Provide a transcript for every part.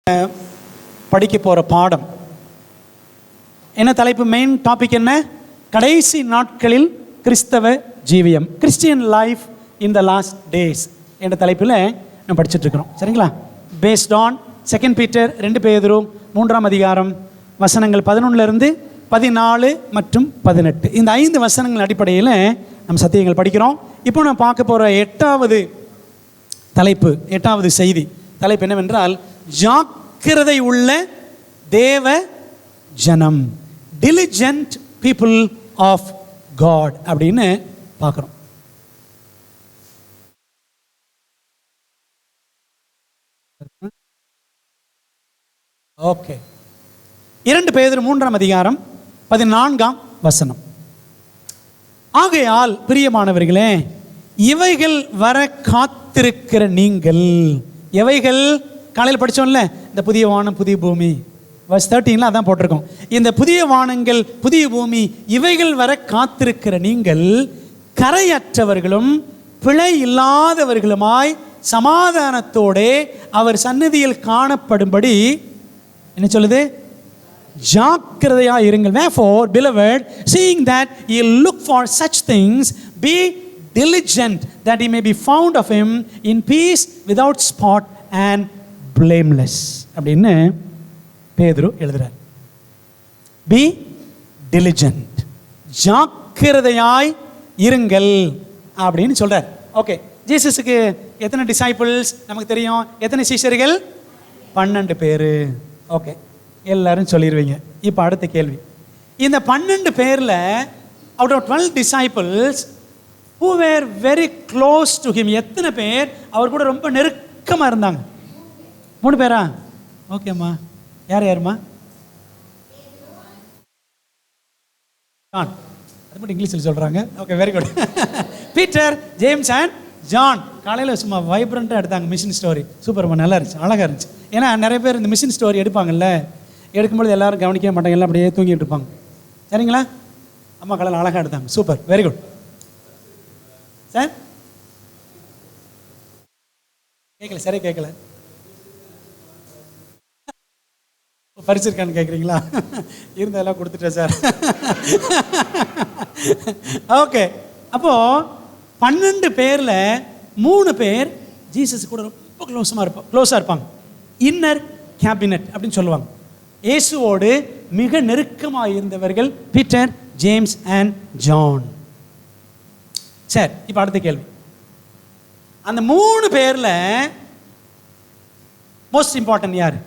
படிக்க போகிற பாடம் என்ன தலைப்பு? மெயின் டாபிக் என்ன? கடைசி நாட்களில் கிறிஸ்தவ ஜீவியம், Christian life in the last days என்ற தலைப்பில் நம்ம படிச்சுட்டு இருக்கிறோம். சரிங்களா? பேஸ்ட் ஆன் 2 பீட்டர் 2 பேதுரு 3ஆம் அதிகாரம் வசனங்கள் 11 14 மற்றும் 18 இந்த 5 வசனங்கள் அடிப்படையில் நம்ம சத்தியங்கள் படிக்கிறோம். இப்போ நான் பார்க்க போகிற 8வது தலைப்பு, 8வது செய்தி தலைப்பு என்னவென்றால், ஜாக்கிரதை உள்ள தேவ ஜனம், டிலிஜென்ட் பீப்புள் ஆஃப் காட் அப்படின்னு பார்க்குறோம். ஓகே, 2 பேதுரு 3ஆம் அதிகாரம் 14ஆம் வசனம். ஆகையால் பிரியமானவர்களே, இவைகள் வர காத்திருக்கிற நீங்கள், எவைகள்? காலையில் படித்தோம்ல, இந்த புதிய வானம் புதிய பூமி, verse 13 அதான் போட்டிருக்கோம். இந்த புதிய வானங்கள் புதிய பூமி இவைகள் வர காத்திருக்கிற நீங்கள் கரையற்றவர்களும் பிழை இல்லாதவர்களுமாய் சமாதானத்தோடே அவர் சந்நிதியில் காணப்படும்படி என்ன சொல்லுது? ஜாக்கிரதையா இருங்கள். Therefore, beloved, seeing that ye look for such things, be diligent that he may be found of him in peace, without spot and blameless. அப்படின்னு பேதுரு எழுதுறார். Be diligent, ஜாக்கிரதையாய் இருங்கள் அப்படின்னு சொல்றார். ஓகே, ஜீசஸுக்கு எத்தனை டிசைபிள்ஸ் நமக்கு தெரியும்? எத்தனை சீஷர்கள்? 12 பேர். ஓகே, எல்லாரும் சொல்லிடுவீங்க. இப்போ அடுத்த கேள்வி, இந்த 12 பேரில் out of 12 disciples who were very close to him, எத்தனை பேர் அவர் கூட ரொம்ப நெருக்கமாக இருந்தாங்க? 3 பேரா? ஓகேம்மா, யார் யாருமா? ஜான், அது மட்டும் இங்கிலீஷில் சொல்கிறாங்க. Okay, very good. Peter, James and John. காலையில் சும்மா வைப்ரண்ட்டாக எடுத்தாங்க மிஷின் ஸ்டோரி. சூப்பர்மா, நல்லா இருந்துச்சு, அழகாக இருந்துச்சு. ஏன்னா நிறைய பேர் இந்த மிஷின் ஸ்டோரி எடுப்பாங்கல்ல, எடுக்கும்போது எல்லாரும் கவனிக்கவே மாட்டாங்க, எல்லாம் அப்படியே தூங்கிட்டு இருப்பாங்க. சரிங்களா? அம்மா காலையில் அழகாக எடுத்தாங்க. Super, very good sir. கேட்கல, சரி கேட்கல. பரிசிருக்கான்னு கேட்குறீங்களா? இருந்ததெல்லாம் கொடுத்துட்டேன் சார். ஓகே, அப்போது 12 பேரில் 3 பேர் ஜீசஸ் கூட ரொம்ப க்ளோஸாக இருப்பாங்க. இன்னர் கேபினட் அப்படின்னு சொல்லுவாங்க. இயேசுவோடு மிக நெருக்கமாக இருந்தவர்கள் பீட்டர், ஜேம்ஸ் அண்ட் ஜான். சரி, இப்போ அடுத்த கேள்வி, அந்த 3 பேரில் மோஸ்ட் இம்பார்ட்டன்ட் யார்?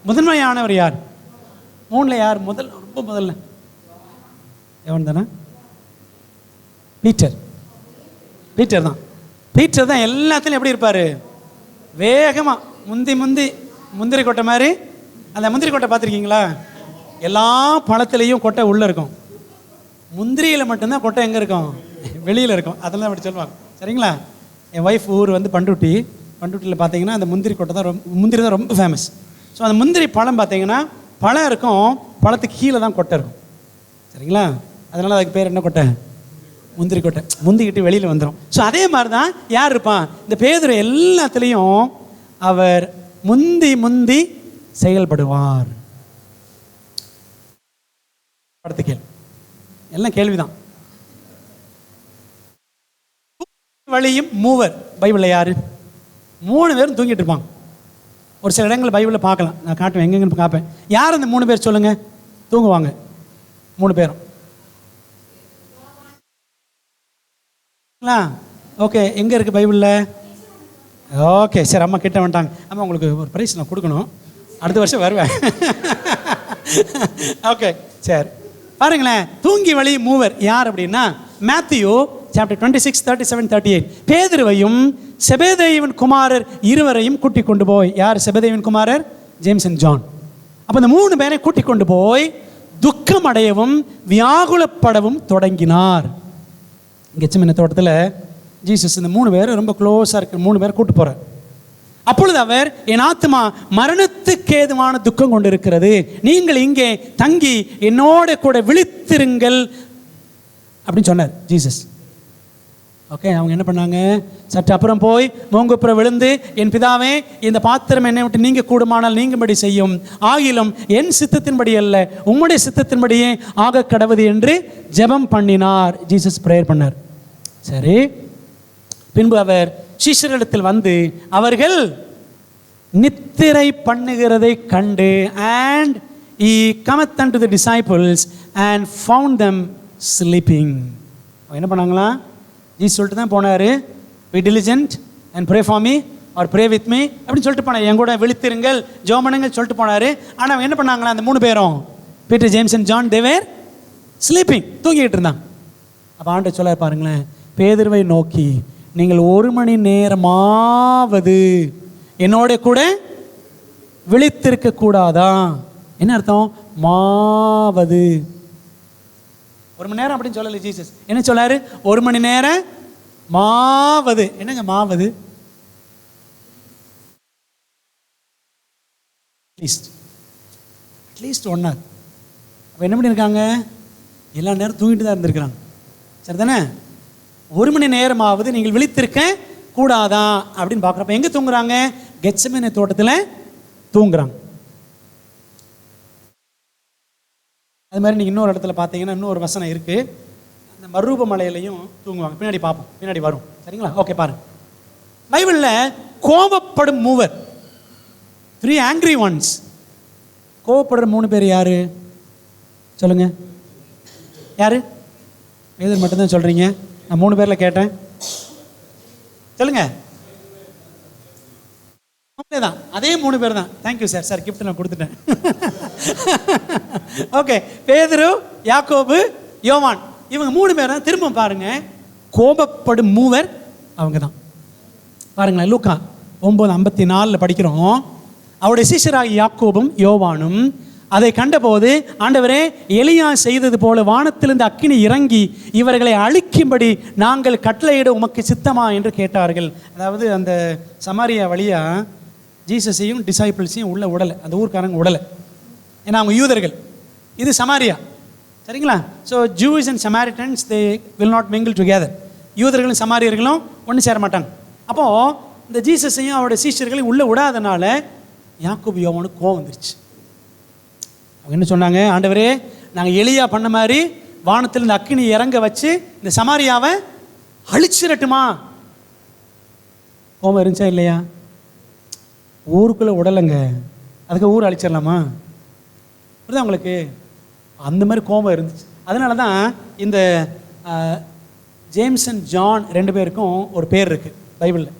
முதன்மையானவர் யார்? 3ல் யார் ரொம்ப முதல்ல? எவன் தானே? பீட்டர். பீட்டர் தான். பீட்டர் தான் எல்லாத்துலையும் எப்படி இருப்பார்? வேகமாக முந்திரி கொட்டை மாதிரி. அந்த முந்திரி கொட்டை பார்த்துருக்கீங்களா? எல்லா பழத்துலேயும் கொட்டை உள்ளே இருக்கும், முந்திரியில் மட்டும்தான் கொட்டை எங்கே இருக்கும்? வெளியில் இருக்கும். அதெல்லாம் அப்படி சொல்லுவாங்க. சரிங்களா? என் ஒய்ஃப் ஊர் வந்து பண்ருட்டியில் பார்த்தீங்கன்னா அந்த முந்திரி கொட்டை தான் முந்திரி தான் ரொம்ப ஃபேமஸ். ஸோ அந்த முந்திரி பழம் பார்த்தீங்கன்னா பழம் இருக்கும், பழத்துக்கு கீழே தான் கொட்டை இருக்கும். சரிங்களா? அதனால் அதுக்கு பேர் என்ன கொட்டை? முந்திரி கொட்டை. முந்திக்கிட்டு வெளியில் வந்துடும். ஸோ அதே மாதிரி தான் யார் இருப்பான்? இந்த பேதுரு எல்லாத்துலேயும் அவர் முந்தி செயல்படுவார். அடுத்த கேள்வி, எல்லாம் கேள்விதான். வழியும் மூவர் பைபிளில் யாரு? 3 பேரும் தூங்கிட்டு இருப்பாங்க. ஒரு சில இடங்கள் பைபிளில் பார்க்கலாம், நான் காட்டுவேன், எங்கெங்கன்னு காப்பேன். யார் அந்த 3 பேர் சொல்லுங்க? தூங்குவாங்க 3 பேரும். ஓகே, எங்கே இருக்குது பைபிளில்? ஓகே, சரி, அம்மா கிட்ட வந்துட்டாங்க. அம்மா உங்களுக்கு ஒரு ப்ரைஸ் நான் கொடுக்கணும், அடுத்த வருஷம் வருவேன். ஓகே, சரி, பாருங்களேன். தூங்கி வழி மூவர் யார் அப்படின்னா, மேத்யூ சாப்டர் 26, 37, 38 பேதுருவையும் செபெதேயுவின் குமாரர் 2 கூட்டிக் கொண்டு போய், யார் செபெதேயுவின் குமாரர்? James and John. அப்போ இந்த 3 பேரை கூட்டிக் கொண்டு போய் துக்கம் அடையவும் வியாகுலப்படவும் தொடங்கினார். கெத்செமனே தோட்டத்தில் ஜீசஸ் இந்த 3 பேர் ரொம்ப க்ளோஸாக இருக்க 3 பேரை கூட்டு போகிறார். அப்பொழுது அவர், என் ஆத்மா மரணத்துக்கு ஏதுவான துக்கம் கொண்டு இருக்கிறது, நீங்கள் இங்கே தங்கி என்னோட கூட விழித்திருங்கள் அப்படின்னு சொன்னார் ஜீசஸ். ஓகே, அவங்க என்ன பண்ணாங்க? சற்று அப்புறம் போய் மூங்குப்புற விழுந்து, என் பிதாவே, இந்த பாத்திரம் என்னை விட்டு நீங்க கூடுமானால் நீங்கும்படி செய்யும், ஆகிலும் என் சித்தத்தின்படி அல்ல உம்முடைய சித்தத்தின்படியே ஆக கடவுது என்று ஜெபம் பண்ணினார். ஜீசஸ் பிரேயர் பண்ணார். சரி, பின்பு அவர் சீஷரிடத்தில் வந்து அவர்கள் நித்திரை பண்ணுகிறதை கண்டு, and he cometh unto the disciples and found them sleeping. என்ன பண்ணாங்களா? ஜீசஸ் சொல்லிட்டு தான் போனார், be diligent and pray for me or pray with me அப்படின்னு சொல்லிட்டு போனார். என் கூட விழித்திருங்கள், ஜெபம் பண்ணுங்கள் சொல்லிட்டு போனார். ஆனால் அவங்க என்ன பண்ணாங்களா? அந்த 3 பேரும், Peter, James and John, they were sleeping, தூங்கிட்டு இருந்தாங்க. அப்போ ஆண்டவர் சொல்ல பாருங்களேன், பேதுருவை நோக்கி, நீங்கள் 1 மணி நேரமாவது என்னோட கூட விழித்திருக்க கூடாதா? என்ன அர்த்தம்? மாவது. 1 மணி நேரம் அப்படின்னு சொல்லலை ஜீசஸ். என்ன சொல்லாரு? 1 மணி நேரம் மாவது. என்னங்க மாவது? At least 1 hour. அப்போ என்ன பண்ணியிருக்காங்க? எல்லா நேரம் தூங்கிட்டு தான் இருந்திருக்கிறாங்க. சரி தானே? 1 மணி நேரமாவது நீங்கள் விழித்திருக்க கூடாதா அப்படின்னு பார்க்குறப்ப எங்கே தூங்குறாங்க? கெத்செமனே தோட்டத்தில் தூங்குறாங்க. அது மாதிரி நீங்கள் இன்னொரு இடத்துல பார்த்தீங்கன்னா இன்னொரு வசனம் இருக்குது, அந்த மறுரூப மலையிலையும் தூங்குவாங்க. பின்னாடி பார்ப்போம், பின்னாடி வரும். சரிங்களா? ஓகே, பாருங்க. பைபிளில் கோபப்படும் 3 3 ஆங்கிரி ஒன்ஸ். கோபப்படுற 3 பேர் யாரு சொல்லுங்க? யாரு? பேதர் மட்டும்தான் சொல்றீங்க. நான் 3 பேர்ல கேட்டேன், சொல்லுங்க. தான் அதே 3 பேர் தான். Thank you sir. சார் கிஃப்ட் நான் கொடுத்துட்டேன். ஓகே, பேதுரு, யாக்கோபு, யோவான், இவங்க 3 பேர் தான். திரும்ப பாருங்க, கோபப்படும் 3 அவங்க தான். பாருங்களேன், லூக்கா 9:54 படிக்கிறோம். அவருடைய சீஷராகிய யாக்கோபும் யோவானும் அதை கண்டபோது, ஆண்டவரே, எலியா செய்தது போல வானத்திலிருந்து அக்கினி இறங்கி இவர்களை அழிக்கும்படி நாங்கள் கட்டளையிட உமக்கு சித்தமா என்று கேட்டார்கள். அதாவது அந்த சமாரியா வழியா ஜீசஸையும் டிசைபிள்ஸையும் உள்ள உடலை, அந்த ஊர்க்காரங்க உடலை. ஏன்னா அவங்க யூதர்கள், இது சமாரியா. சரிங்களா? So juice and Samaritans they will not mingle together. யூதர்களும் சமாரியர்களும் ஒன்று சேர மாட்டாங்க. அப்போது இந்த ஜீசஸையும் அவருடைய சீஷர்களையும் உள்ளே விடாதனால யாக்கோபு யோவானுக்கு கோவம் வந்துருச்சு. அவங்க என்ன சொன்னாங்க? ஆண்டவரே, நாங்கள் எலியா பண்ண மாதிரி வானத்தில் இந்த அக்கினி இறங்க வச்சு இந்த சமாரியாவை அழிச்சிடட்டுமா? கோபம் இருந்துச்சா இல்லையா? ஊருக்குள்ளே உடலைங்க, அதுக்கு ஊர் அழிச்சிடலாமா? புரியுதா உங்களுக்கு? அந்த மாதிரி கோபம் இருந்துச்சு. அதனால தான் இந்த ஜேம்ஸ் அண்ட் ஜான் 2 பேருக்கும் ஒரு பேர் இருக்குது பைபிளில்.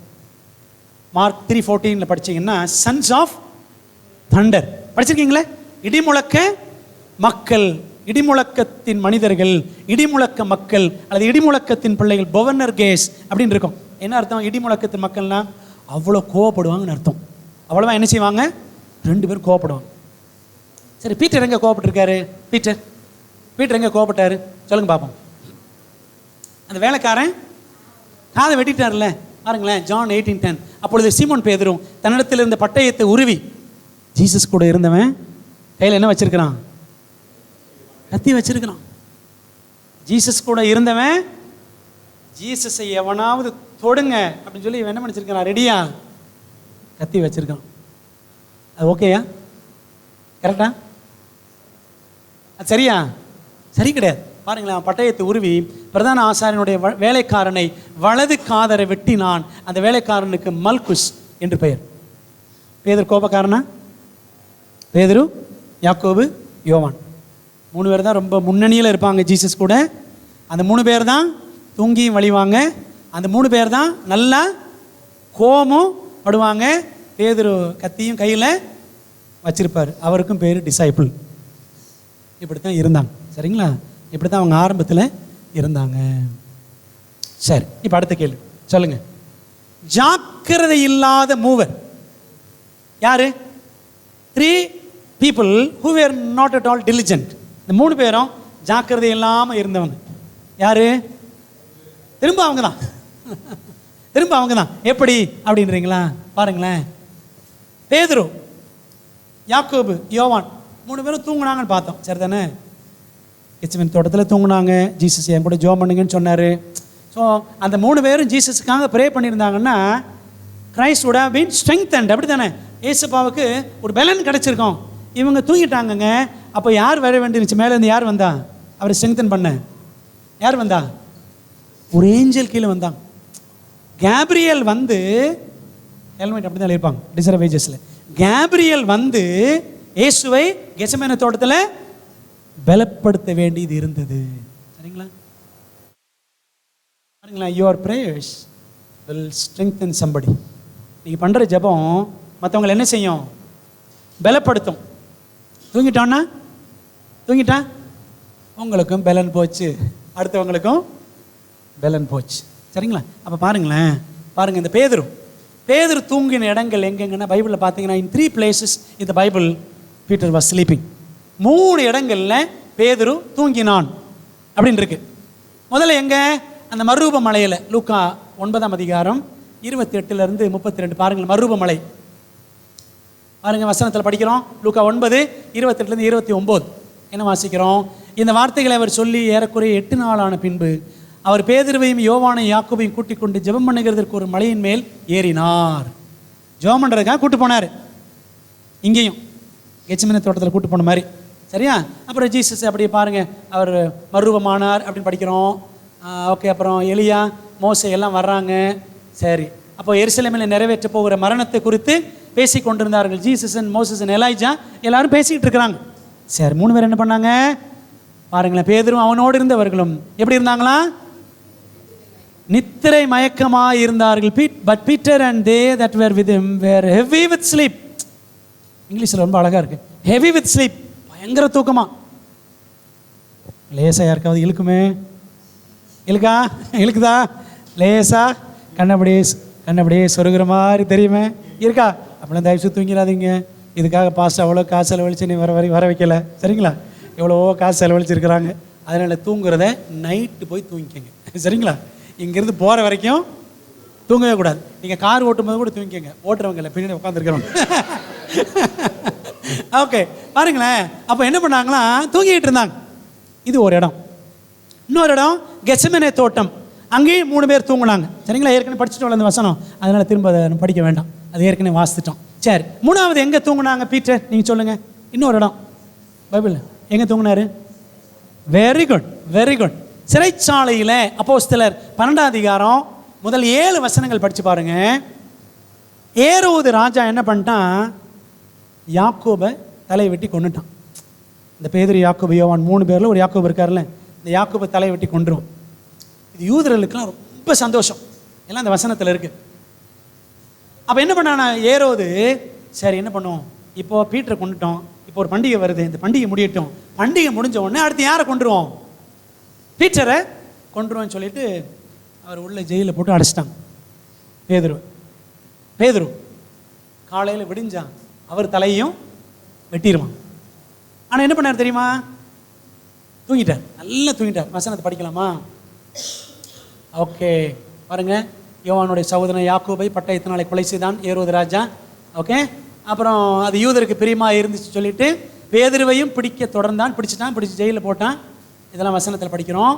மார்க் 3:14 படித்தீங்கன்னா சன்ஸ் ஆஃப் தண்டர் படிச்சிருக்கீங்களே. இடிமுழக்க மக்கள், இடிமுழக்கத்தின் மனிதர்கள், இடிமுழக்க மக்கள் அல்லது இடிமுழக்கத்தின் பிள்ளைகள், பொவர்னர் கேஸ் அப்படின்னு இருக்கும். என்ன அர்த்தம்? இடிமுழக்கத்தின் மக்கள்னா அவ்வளோ கோவப்படுவாங்கன்னு அர்த்தம். அவ்வளோவா என்ன செய்வாங்க? 2 பேரும் கோவப்படுவாங்க. சரி, பீட்டர் எங்கே கோவப்பட்டிருக்காரு? பீட்டர் எங்கே கோவப்பட்டாரு சொல்லுங்க பார்ப்போம். அந்த வேலைக்காரன் காதை வெட்டிட்டார்ல, பாருங்களேன், ஜான் 18:10. அப்பொழுது சீமோன் பேதுரு தன்னிடத்தில் இருந்த பட்டயத்தை உருவி, ஜீசஸ் கூட இருந்தவன் கையில் என்ன வச்சிருக்கிறான்? கத்தி வச்சிருக்கிறான். ஜீசஸ் கூட இருந்தவன், ஜீசஸை எவனாவது தொடுங்க அப்படின்னு சொல்லி என்ன பண்ணிச்சிருக்கான்? ரெடியா கத்தி வச்சிருக்கான். அது ஓகேயா? கரெக்டா? அது சரியா? சரி கிடையாது. பாருங்களேன், பட்டயத்தை உருவி பிரதான ஆசாரியனுடைய வேலைக்காரனை வலது காதரை வெட்டினான். அந்த வேலைக்காரனுக்கு மல்குஸ் என்று பெயர். பேதுரு கோபக்காரனா? பேதுரு, யாக்கோபு, யோவான் 3 பேர் தான் ரொம்ப முன்னணியில் இருப்பாங்க ஜீசஸ் கூட. அந்த 3 பேர் தான் தூங்கியும் வழிவாங்க. அந்த 3 பேர் தான் நல்லா கோபமும் படுவாங்க. பேதுரு கத்தியும் கையில் வச்சிருப்பார். அவருக்கும் பேர் டிசைபிள். இப்படி தான் இருந்தாங்க. சரிங்களா? இப்படி தான் அவங்க ஆரம்பத்தில் இருந்தாங்க. சரி, இப்போ அடுத்த கேள்வி சொல்லுங்க. ஜாக்கிரதை இல்லாத 3 யாரு? 3 people who were not at all diligent. இந்த 3 பேரும் ஜாக்கிரதை இல்லாமல் இருந்தவங்க யாரு? திரும்ப அவங்க தான். திரும்ப அவங்க தான். எப்படி அப்படின்றீங்களா? பாருங்களேன், பேதுரு, யாக்கோபு, யோவான் 3 பேரும் தூங்குனாங்கன்னு பார்த்தோம். சரி தானே? கெத்செமனே தோட்டத்தில் தூங்குனாங்க. ஜீசஸ் என் கூட ஜெபம் பண்ணுங்கன்னு சொன்னார். ஸோ அந்த 3 பேரும் ஜீசஸுக்காக ப்ரே பண்ணியிருந்தாங்கன்னா Christ would have been strengthened. அப்படி தானே? ஏசப்பாவுக்கு ஒரு பலன் கிடச்சிருக்கோம். இவங்க தூங்கிட்டாங்கங்க. அப்போ யார் வர வேண்டியிருந்துச்சு? மேலேருந்து யார் வந்தா அவரை ஸ்ட்ரெங்தன் பண்ண? யார் வந்தா? ஒரு ஏஞ்சல் கீழே வந்தாங்க. கேப்ரியல் வந்து ஹெல்மெட் அப்படி தான் இருப்பாங்க டிசர்வேஜஸில். கேப்ரியல் வந்து இயேசுவை கெத்செமனே தோட்டத்தில் பலப்படுத்த வேண்டியது இருந்தது. சரிங்களா? பாருங்களா, your prayers will strengthen somebody. நீங்கள் பண்ணுற ஜெபம் மற்றவங்களை என்ன செய்யும்? பலப்படுத்தும். தூங்கிட்டா உங்களுக்கும் பலன் போச்சு, அடுத்தவங்களுக்கும் பலன் போச்சு. சரிங்களா? அப்போ பாருங்கள் இந்த பேதுரு தூங்கின இடங்கள் எங்கெங்கன்னா பைபிளில் பார்த்தீங்கன்னா in 3 places in the Bible Peter was sleeping. 3 இடங்களில் பேதுரு தூங்கினான் அப்படின்னு இருக்கு. முதல்ல எங்கே? அந்த மறுரூப மலையில். லூக்கா 9ஆம் அதிகாரம் 28லேருந்து 32 பாருங்கள். மறுரூப மலை பாருங்கள், வசனத்தில் படிக்கிறோம். லூக்கா 9 28லேருந்து 29 என்ன வாசிக்கிறோம்? இந்த வார்த்தைகளை அவர் சொல்லி ஏறக்குறைய 8 நாளான பின்பு அவர் பேதுருவையும் யோவானையும் யாக்கோபையும் கூட்டிக் கொண்டு ஜெபம் பண்ணுகிறதற்கு ஒரு மலையின் மேல் ஏறினார். ஜெபம் பண்ணுறதுக்காக கூட்டு போனார். இங்கேயும் கெத்செமனே தோட்டத்தில் கூட்டு போன மாதிரி. சரியா? அப்புறம் ஜீசஸ் அப்படியே பாருங்கள், அவர் மறுரூபமானார் அப்படின்னு படிக்கிறோம். ஓகே. அப்புறம் எலியா மோசே எல்லாம் வர்றாங்க. சரி, அப்போ எருசலேமில் நிறைவேற்ற போகிற மரணத்தை குறித்து பேசி கொண்டிருந்தார்கள். Jesus and Moses and Elijah எல்லாரும் பேசிக்கிட்டு இருக்கிறாங்க. சரி, 3 பேர் என்ன பண்ணாங்க பாருங்களேன்? பேதுரும் அவனோடு இருந்தவர்களும் எப்படி இருந்தாங்களா? நித்திரை மயக்கமாக இருந்தார்கள். But Peter and they that were with him were heavy with sleep. இங்கிலீஷில் ரொம்ப அழகாக இருக்குது. ஹெவி வித் ஸ்லீப், பயங்கர தூக்கமா. லேசா யாருக்காவது இழுக்குதா? லேசா கண்ணபடியே சொருகிற மாதிரி தெரியுமே இருக்கா? அப்படின்னா தயவுசு தூங்கிடாதீங்க. இதுக்காக பாஸ்ட் அவ்வளோ காசு செலவழிச்சு நீ வர வைக்கல. சரிங்களா? எவ்வளவோ காசு செலவழிச்சிருக்கிறாங்க. அதனால் தூங்குறத நைட்டு போய் தூங்கிக்கங்க. சரிங்களா? இங்கேருந்து போகிற வரைக்கும் தூங்கவே கூடாது. நீங்கள் கார் ஓட்டும் போது கூட தூங்கிக்கங்க. ஓட்டுறவங்க இல்லை, பின்னாடி உட்காந்துருக்கிறவங்க. ஓகே, பாருங்களேன். அப்போ என்ன பண்ணாங்களா? தூங்கிட்டு இருந்தாங்க. இது ஒரு இடம். இன்னொரு இடம் கெத்செமனே தோட்டம். அங்கேயும் 3 பேர் தூங்கினாங்க. சரிங்களா? ஏற்கனவே படிச்சுட்டு அந்த வசனம், அதனால் திரும்ப அதை படிக்க வேண்டாம், அது ஏற்கனவே வாசித்துட்டோம். சரி, 3வது எங்கே தூங்கினாங்க பீட்டர்? நீங்கள் சொல்லுங்கள். இன்னொரு இடம் பைபிள் எங்கே தூங்கினாரு? Very good. சிறைச்சாலையில். அப்போஸ்தலர் 12ஆம் அதிகாரம் முதல் 7 வசனங்கள் படித்து பாருங்க. ஏரோது ராஜா என்ன பண்ணிட்டான்? யாக்கோபை தலையை வெட்டி கொண்டுட்டான். இந்த பேதுரு, யாக்கோபு, யோவான் 3 பேரில் ஒரு யாக்கோபு இருக்கார்ல, இந்த யாக்கோபை தலையை வெட்டி கொண்டுரும். இது யூதர்களுக்கெல்லாம் ரொம்ப சந்தோஷம். எல்லாம் அந்த வசனத்தில் இருக்கு. அப்போ என்ன பண்ணானா ஏரோது? சரி, என்ன பண்ணுவோம்? இப்போ பீட்டரை கொண்டுட்டோம், இப்போ ஒரு பண்டிகை வருது, இந்த பண்டிகை முடியட்டும். பண்டிகை முடிஞ்ச உடனே அடுத்து யாரை கொண்டுருவோம்? பீட்டரை கொண்டுருவோன்னு சொல்லிட்டு அவர் உள்ள ஜெயிலில் போட்டு அடைச்சிட்டாங்க. பேதுரு காலையில் விடிஞ்சான், அவர் தலையையும் வெட்டிடுவான். ஆனால் என்ன பண்ணார் தெரியுமா? தூங்கிட்டார், நல்லா தூங்கிட்டார். வசனத்தை படிக்கலாமா? ஓகே, பாருங்க. யோவானுடைய சகோதரன் யாக்கோபை பட்டயத்தினாலே கொலை செய்தான் ஏரோது ராஜா. ஓகே, அப்புறம் அது யூதருக்கு பிரியமாக இருந்துச்சு சொல்லிட்டு பேதுருவையும் பிடிக்க தொடர்ந்தான். பிடிச்சி ஜெயிலில் போட்டான். இதெல்லாம் வசனத்தில் படிக்கிறோம்.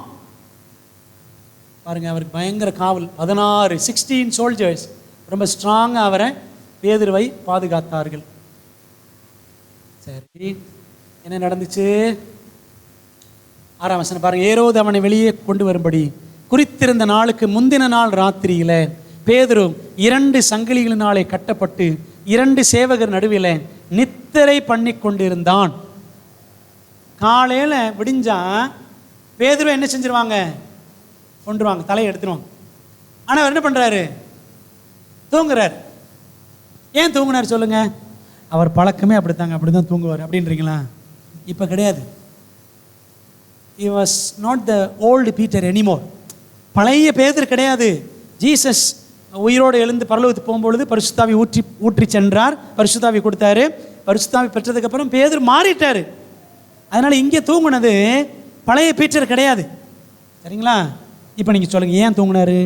பாருங்க, அவருக்கு பயங்கர காவல். 16 சோல்ஜர்ஸ் ரொம்ப ஸ்ட்ராங்காக அவரை பேதுருவை பாதுகாத்தார்கள். சரி, என்ன நடந்துச்சு? 6ஆம் வசனம் பாருங்க. ஏரோது அவனை வெளியே கொண்டு வரும்படி குறித்திருந்த நாளுக்கு முந்தின நாள் ராத்திரியில் பேதுரு 2 சங்கிலிகளினாலே கட்டப்பட்டு 2 சேவகர் நடுவில் நித்திரை பண்ணி கொண்டிருந்தான். காலையில் விடிஞ்சா பேதுரு என்ன செஞ்சிருவாங்க? கொண்டுருவாங்க, தலையை எடுத்துருவாங்க. ஆனால் அவர் என்ன பண்ணுறாரு? தூங்குறார். ஏன் தூங்குனார் சொல்லுங்க? அவர் பழக்கமே அப்படி தான் தூங்குவார் அப்படின்றீங்களா? இப்போ கிடையாது. He was not the old Peter anymore. பழைய பேதுரு கிடையாது. ஜீசஸ் உயிரோடு எழுந்து பரலோகத்துக்கு போகும்பொழுது பரிசுத்தாவி ஊற்றி சென்றார். பரிசுத்தாவி கொடுத்தாரு. பரிசுத்தாவி பெற்றதுக்கப்புறம் பேதுரு மாறிட்டார். அதனால் இங்கே தூங்குனது பழைய பீட்டர் கிடையாது. சரிங்களா? இப்போ நீங்கள் சொல்லுங்கள், ஏன் தூங்குனாரு?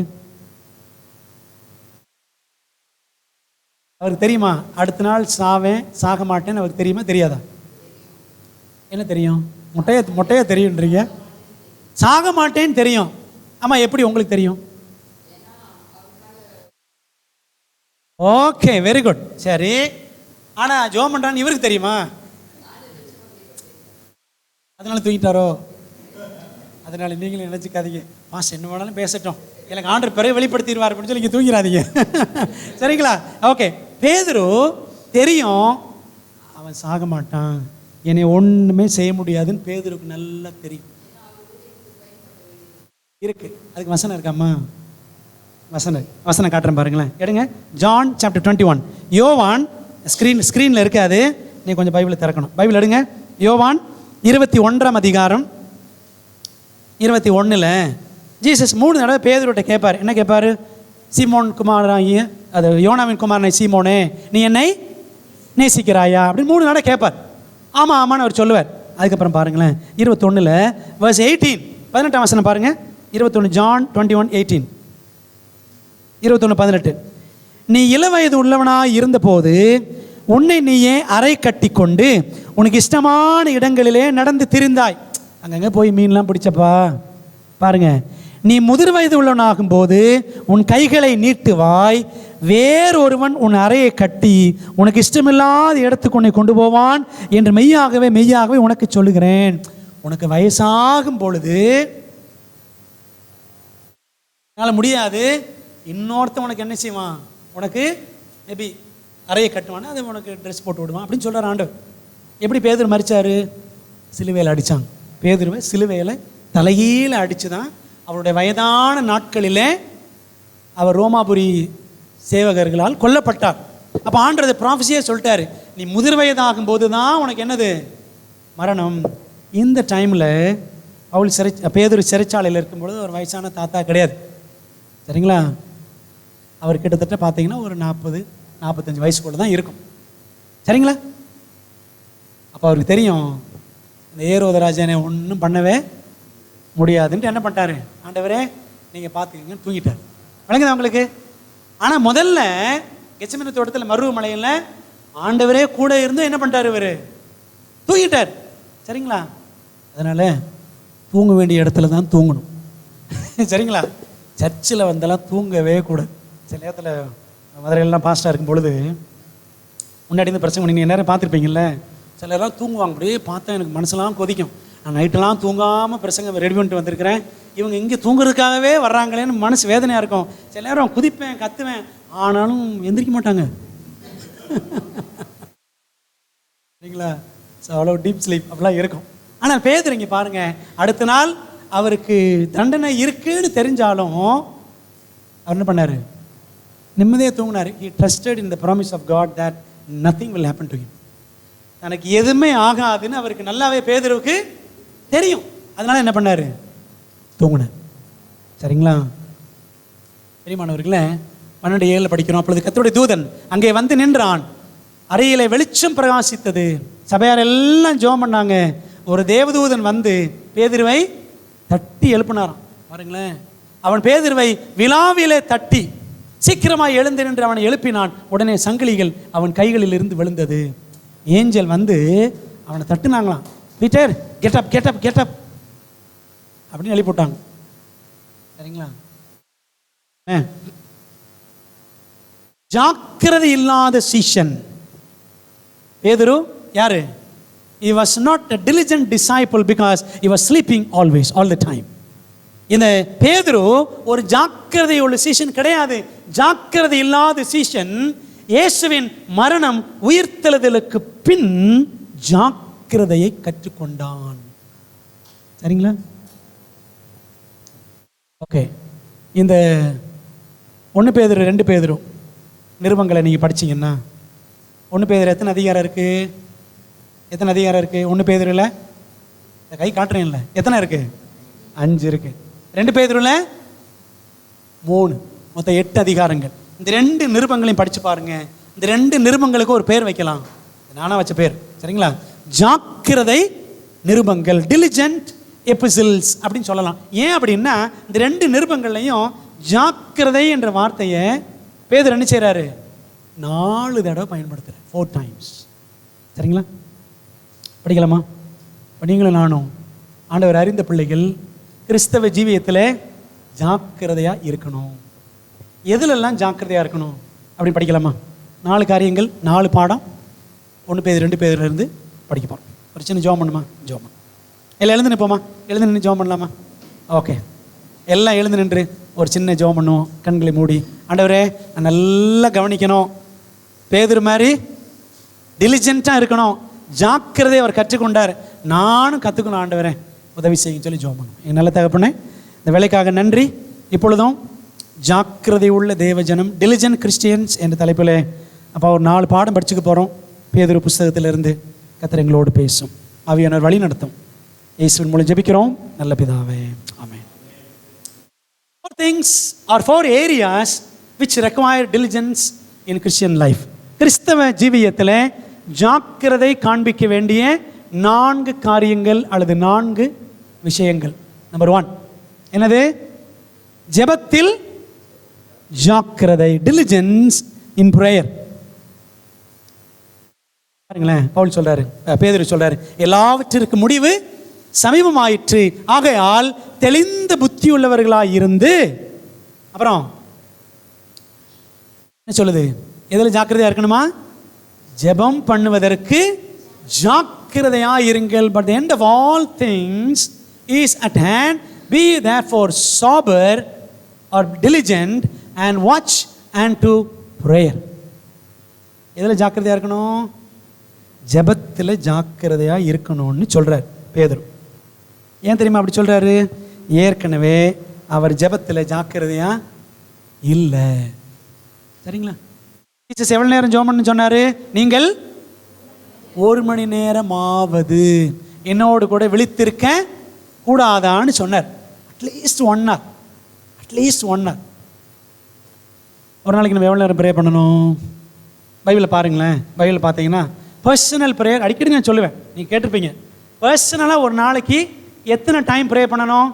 அவருக்கு தெரியுமா அடுத்த நாள் சாக மாட்டேன்னு அவருக்கு தெரியுமா தெரியாதா? என்ன தெரியும்? மொட்டையா தெரியுன்றீங்க. சாக மாட்டேன்னு தெரியும். ஆமாம், எப்படி உங்களுக்கு தெரியும்? Okay, very good. சரி, ஆனால் ஜோம் பண்ணுறான்னு இவருக்கு தெரியுமா? அதனால தூங்கிட்டாரோ? அதனால நீங்களும் நினச்சிக்காதீங்க, மாஸ் என்ன வேணாலும் பேசட்டும், எனக்கு ஆண்டவர் பிறகு வெளிப்படுத்திடுவார் அப்படின்னு சொல்லி நீங்கள் தூங்கிறாதீங்க. சரிங்களா? ஓகே, பேதுரு தெரியும் அவன் சாக மாட்டான், என்னை ஒன்றுமே செய்ய முடியாதுன்னு பேதுருக்கு நல்லா தெரியும். இருக்கு, அதுக்கு வசனம் இருக்காம்மா? வசனம் காட்டுறேன் பாருங்களேன், எடுங்க. John chapter 21. யோவான் ஸ்க்ரீனில் இருக்காது, நீ கொஞ்சம் பைபிளை திறக்கணும். பைபிள் எடுங்க. யோவான் 21ஆம் அதிகாரம் 21. ஜீசஸ் 3 தடவை பேதுருட்ட கேட்பார். என்ன கேட்பார்? சீமோன் குமாராகிய, அது யோனாவின் குமாரனை சீமோனே, நீ என்னை நேசிக்கிறாயா அப்படின்னு 3 தடவை கேட்பார். ஆமாம் ஆமான்னு அவர் சொல்லுவார். அதுக்கப்புறம் பாருங்களேன், 21 verse 18, 18ஆம் வசனம் பாருங்க. 21 ஜான் 21:18, 21:18. நீ இளவயது உள்ளவனாய் இருந்தபோது உன்னை நீயே அறை கட்டி கொண்டு உனக்கு இஷ்டமான இடங்களிலே நடந்து திரிந்தாய். அங்கங்கே போய் மீன்லாம் பிடிச்சப்பா. பாருங்க, நீ முதிர் வயது உள்ளவனாகும் போது உன் கைகளை நீட்டுவாய், வேறொருவன் உன் அறையை கட்டி உனக்கு இஷ்டமில்லாத இடத்துக்கு உன்னை கொண்டு போவான் என்று மெய்யாகவே மெய்யாகவே உனக்கு சொல்லுகிறேன். உனக்கு வயசாகும் பொழுது என்னால் முடியாது, இன்னொருத்தன் உனக்கு என்ன செய்வான்? உனக்கு மேபி அறையை கட்டுவானா, அது உனக்கு ட்ரெஸ் போட்டு விடுவான் அப்படின்னு சொல்கிறார் ஆண்டவர். எப்படி பேதுரு மரிச்சார்? சிலுவையில் அடித்தாங்க. பேதுருவை சிலுவையில் தலையில் அடித்து தான் அவருடைய வயதான நாட்களிலே அவர் ரோமாபுரி சேவகர்களால் கொல்லப்பட்டார். அப்போ ஆண்டவர் ப்ராஃபஸியே சொல்லிட்டாரு, நீ முதிர் வயதாகும் போது தான் உனக்கு என்னது? மரணம். இந்த டைமில் பேதுரு சிறைச்சாலையில் இருக்கும்பொழுது ஒரு வயசான தாத்தா கிடையாது. சரிங்களா? அவர் கிட்டத்தட்ட பார்த்தீங்கன்னா ஒரு 40-45 வயசுக்குள்ள தான் இருக்கும். சரிங்களா? அப்போ அவருக்கு தெரியும் இந்த ஏரோதராஜனை ஒன்றும் பண்ணவே முடியாதுன்ட்டு என்ன பண்ணிட்டாரு? ஆண்டவரே நீங்கள் பார்த்துக்கிங்கன்னு தூங்கிட்டார். விளங்குதா உங்களுக்கு? ஆனால் முதல்ல கெத்செமனே தோட்டத்தில் மருவமலையில் ஆண்டவரே கூட இருந்து என்ன பண்ணிட்டார்? இவர் தூங்கிட்டார். சரிங்களா? அதனால் தூங்க வேண்டிய இடத்துல தான் தூங்கணும். சரிங்களா? சர்ச்சில் வந்தெல்லாம் தூங்கவே கூடாது. சில நேரத்தில் மதுரையிலாம் பாஸ்டாக இருக்கும் பொழுது முன்னாடி இருந்து பிரச்சனை நீங்கள் நேரம் பார்த்துருப்பீங்கள்ல, சிலரெல்லாம் தூங்குவாங்க. அப்படியே பார்த்தா எனக்கு மனசெல்லாம் கொதிக்கும். நான் நைட்டெல்லாம் தூங்காமல் பிரசங்க ரெடி பண்ணிட்டு வந்திருக்கிறேன், இவங்க இங்கே தூங்குறதுக்காகவே வர்றாங்களேன்னு மனசு வேதனையாக இருக்கும். சில நேரம் குதிப்பேன், கத்துவேன், ஆனாலும் எந்திரிக்க மாட்டாங்க. சரிங்களா? ஸோ அவ்வளோ டீப் ஸ்லீப் அப்படிலாம் இருக்கும். ஆனால் பேதுரு இங்கே பாருங்கள், அடுத்த நாள் அவருக்கு தண்டனை இருக்குன்னு தெரிஞ்சாலும் அவர் என்ன பண்ணார்? நிம்மதியாக தூங்கினார். He trusted in the promise of God that nothing will happen to him. தனக்கு எதுவுமே ஆகாதுன்னு அவருக்கு நல்லாவே பேதுருவுக்கு தெரியும். அதனால என்ன பண்ணார்? தூங்கினார். சரிங்களா? பெரியமானவர்களே, 12:7 படிக்கிறோம். அப்பொழுது கர்த்தருடைய தூதன் அங்கே வந்து நின்றான், அறையிலே வெளிச்சம் பிரகாசித்தது, சபையார் எல்லாம் ஜெபம் பண்ணாங்க. ஒரு தேவதூதன் வந்து பேதுருவை தட்டி எழுப்பினாராம். பாருங்களேன், அவன் பேதுருவை விழாவிலே தட்டி சீக்கிரமாக எழுந்து நின்று அவனை எழுப்பினான். உடனே சங்கிலிகள் அவன் கைகளில் இருந்து விழுந்தது. ஏஞ்சல் வந்து அவனை தட்டுனாங்களாம். Peter get up get up get up அப்படின்னு எழுப்பி விட்டாங்க. சரிங்களா? ஜாக்கிரதை இல்லாத சீஷன் பேதுரு. யாரு? He was not a diligent disciple because he was sleeping always, all the time. இந்த பேதுரு ஒரு ஜாக்கிரதை உள்ள சீஷன் கிடையாது. ஜாக்கிரதை இல்லாத சீஷன் இயேசுவின் மரணம் உயிர்த்தெழுதலுக்கு பின் ஜாக்கிரதையை கற்றுக்கொண்டான். சரிங்களா? ஓகே, இந்த 1 பேதுரு 2 பேதுரு நிருபங்களை நீங்கள் படிச்சீங்கன்னா 1 பேதுரு எத்தனை அதிகாரம் இருக்கு? எத்தனை அதிகாரம் இருக்கு? 1 பேதுருல கை காட்டுறேன்ல, எத்தனை இருக்கு? 5 இருக்கு. 2 பேதுருல 3, மொத்தம் 8 அதிகாரங்கள். இந்த 2 நிருபங்களையும் படிச்சு பாருங்க. இந்த 2 நிருபங்களுக்கு ஒரு பேர் வைக்கலாம், நானா வச்ச பேர். சரிங்களா? ஜாக்கிரதை நிருபங்கள், டிலிஜென்ட் எபிசில்ஸ் அப்படின்னு சொல்லலாம். ஏன் அப்படின்னா இந்த 2 நிருபங்கள்லையும் ஜாக்கிரதை என்ற வார்த்தையை பேதுரு என்ன செய்றாரு? 4 தடவை பயன்படுத்துறாரு, 4 times. சரிங்களா? படிக்கலாமா? இப்போ நீங்களும் நானும் ஆண்டவர் அறிந்த பிள்ளைகள், கிறிஸ்தவ ஜீவியத்தில் ஜாக்கிரதையாக இருக்கணும். எதுலெல்லாம் ஜாக்கிரதையாக இருக்கணும் அப்படின்னு படிக்கலாமா? 4 காரியங்கள், 4 பாடம், 1 பேர் 2 பேர்லேருந்து படிக்க போகிறோம். ஒரு சின்ன ஜோம் பண்ணுமா? ஜோம் பண்ணு. எல்லாம் எழுந்து நிற்போமா? எழுந்து நின்று ஜோம் பண்ணலாமா? ஓகே, எல்லாம் எழுந்து நின்று ஒரு சின்ன ஜோம் பண்ணுவோம். கண்களை மூடி, ஆண்டவரே நான் நல்லா கவனிக்கணும், பேதுரு மாதிரி டிலிஜென்ட்டாக இருக்கணும், ஜாக்கிரதை அவர் கற்றுக்கொண்டார், நானும் கற்றுக்கணும், ஆண்டவரே உதவி செய்யும் சொல்லி ஜோம் பண்ணுவோம். என் நல்ல தகப்பனே, இந்த வேலைக்காக நன்றி. இப்பொழுதும் ஜாக்கிரதை உள்ள தேவஜனம், டிலிஜென்ட் கிறிஸ்டியன்ஸ் என்ற தலைப்பில் அப்போ ஒரு 4 பாடம் படிச்சுக்க போகிறோம். பேதுரு புஸ்தகத்திலிருந்து கர்த்தர் எங்களோடு பேசும், ஆவியானவர் வழி நடத்தும். இயேசுவின் மூலம் ஜெபிக்கிறோம் நல்ல பிதாவே, ஆமென். 4 things or 4 areas which require diligence in Christian life. கிறிஸ்தவ ஜீவியத்தில் ஜாக்கிரதை காண்பிக்க வேண்டிய 4 காரியங்கள் அல்லது 4 விஷயங்கள். நம்பர் 1 என்னது? ஜெபத்தில் ஜாக்கிரதை, diligence in prayer. பாருங்களேன், பவுல் சொல்றாரு, பேதுரு சொல்றாரு, எல்லாவற்றிற்கு முடிவு சமீபமாயிற்று, ஆகையால் தெளிந்த புத்தி உள்ளவர்களாய் இருந்து. அப்புறம் என்ன சொல்லுது? எதில் ஜாக்கிரதையா இருக்கணுமா? ஜெபம் பண்ணுவதற்கு ஜாக்கிரதையா இருங்கள். But the end of all things is at hand. Be therefore sober or diligent and watch and to prayer. எதில் ஜாக்கிரதையா இருக்கணும்? ஜெபத்தில் ஜாக்கிரதையா இருக்கணும்னு சொல்றார் பேதுரு. ஏன் தெரியுமா அப்படி சொல்றாரு? ஏற்கனவே அவர் ஜெபத்தில் ஜாக்கிரதையா இல்லை. சரிங்களா? டீச்சர்ஸ் எவ்வளோ நேரம் ஜெபம் பண்ணு சொன்னாரு? நீங்கள் 1 மணி நேரமாவது என்னோடு கூட விழித்திருக்க கூடாதான்னு சொன்னார். At least 1 hour, at least 1 hour. ஒரு நாளைக்கு நம்ம எவ்வளோ நேரம் ப்ரே பண்ணணும்? பைபிளில் பாருங்களேன். பைபிளில் பார்த்தீங்கன்னா பர்சனல் ப்ரேயர் அடிக்கடி நான் சொல்லுவேன், நீங்கள் கேட்டிருப்பீங்க. பர்சனலாக ஒரு நாளைக்கு எத்தனை டைம் ப்ரே பண்ணணும்?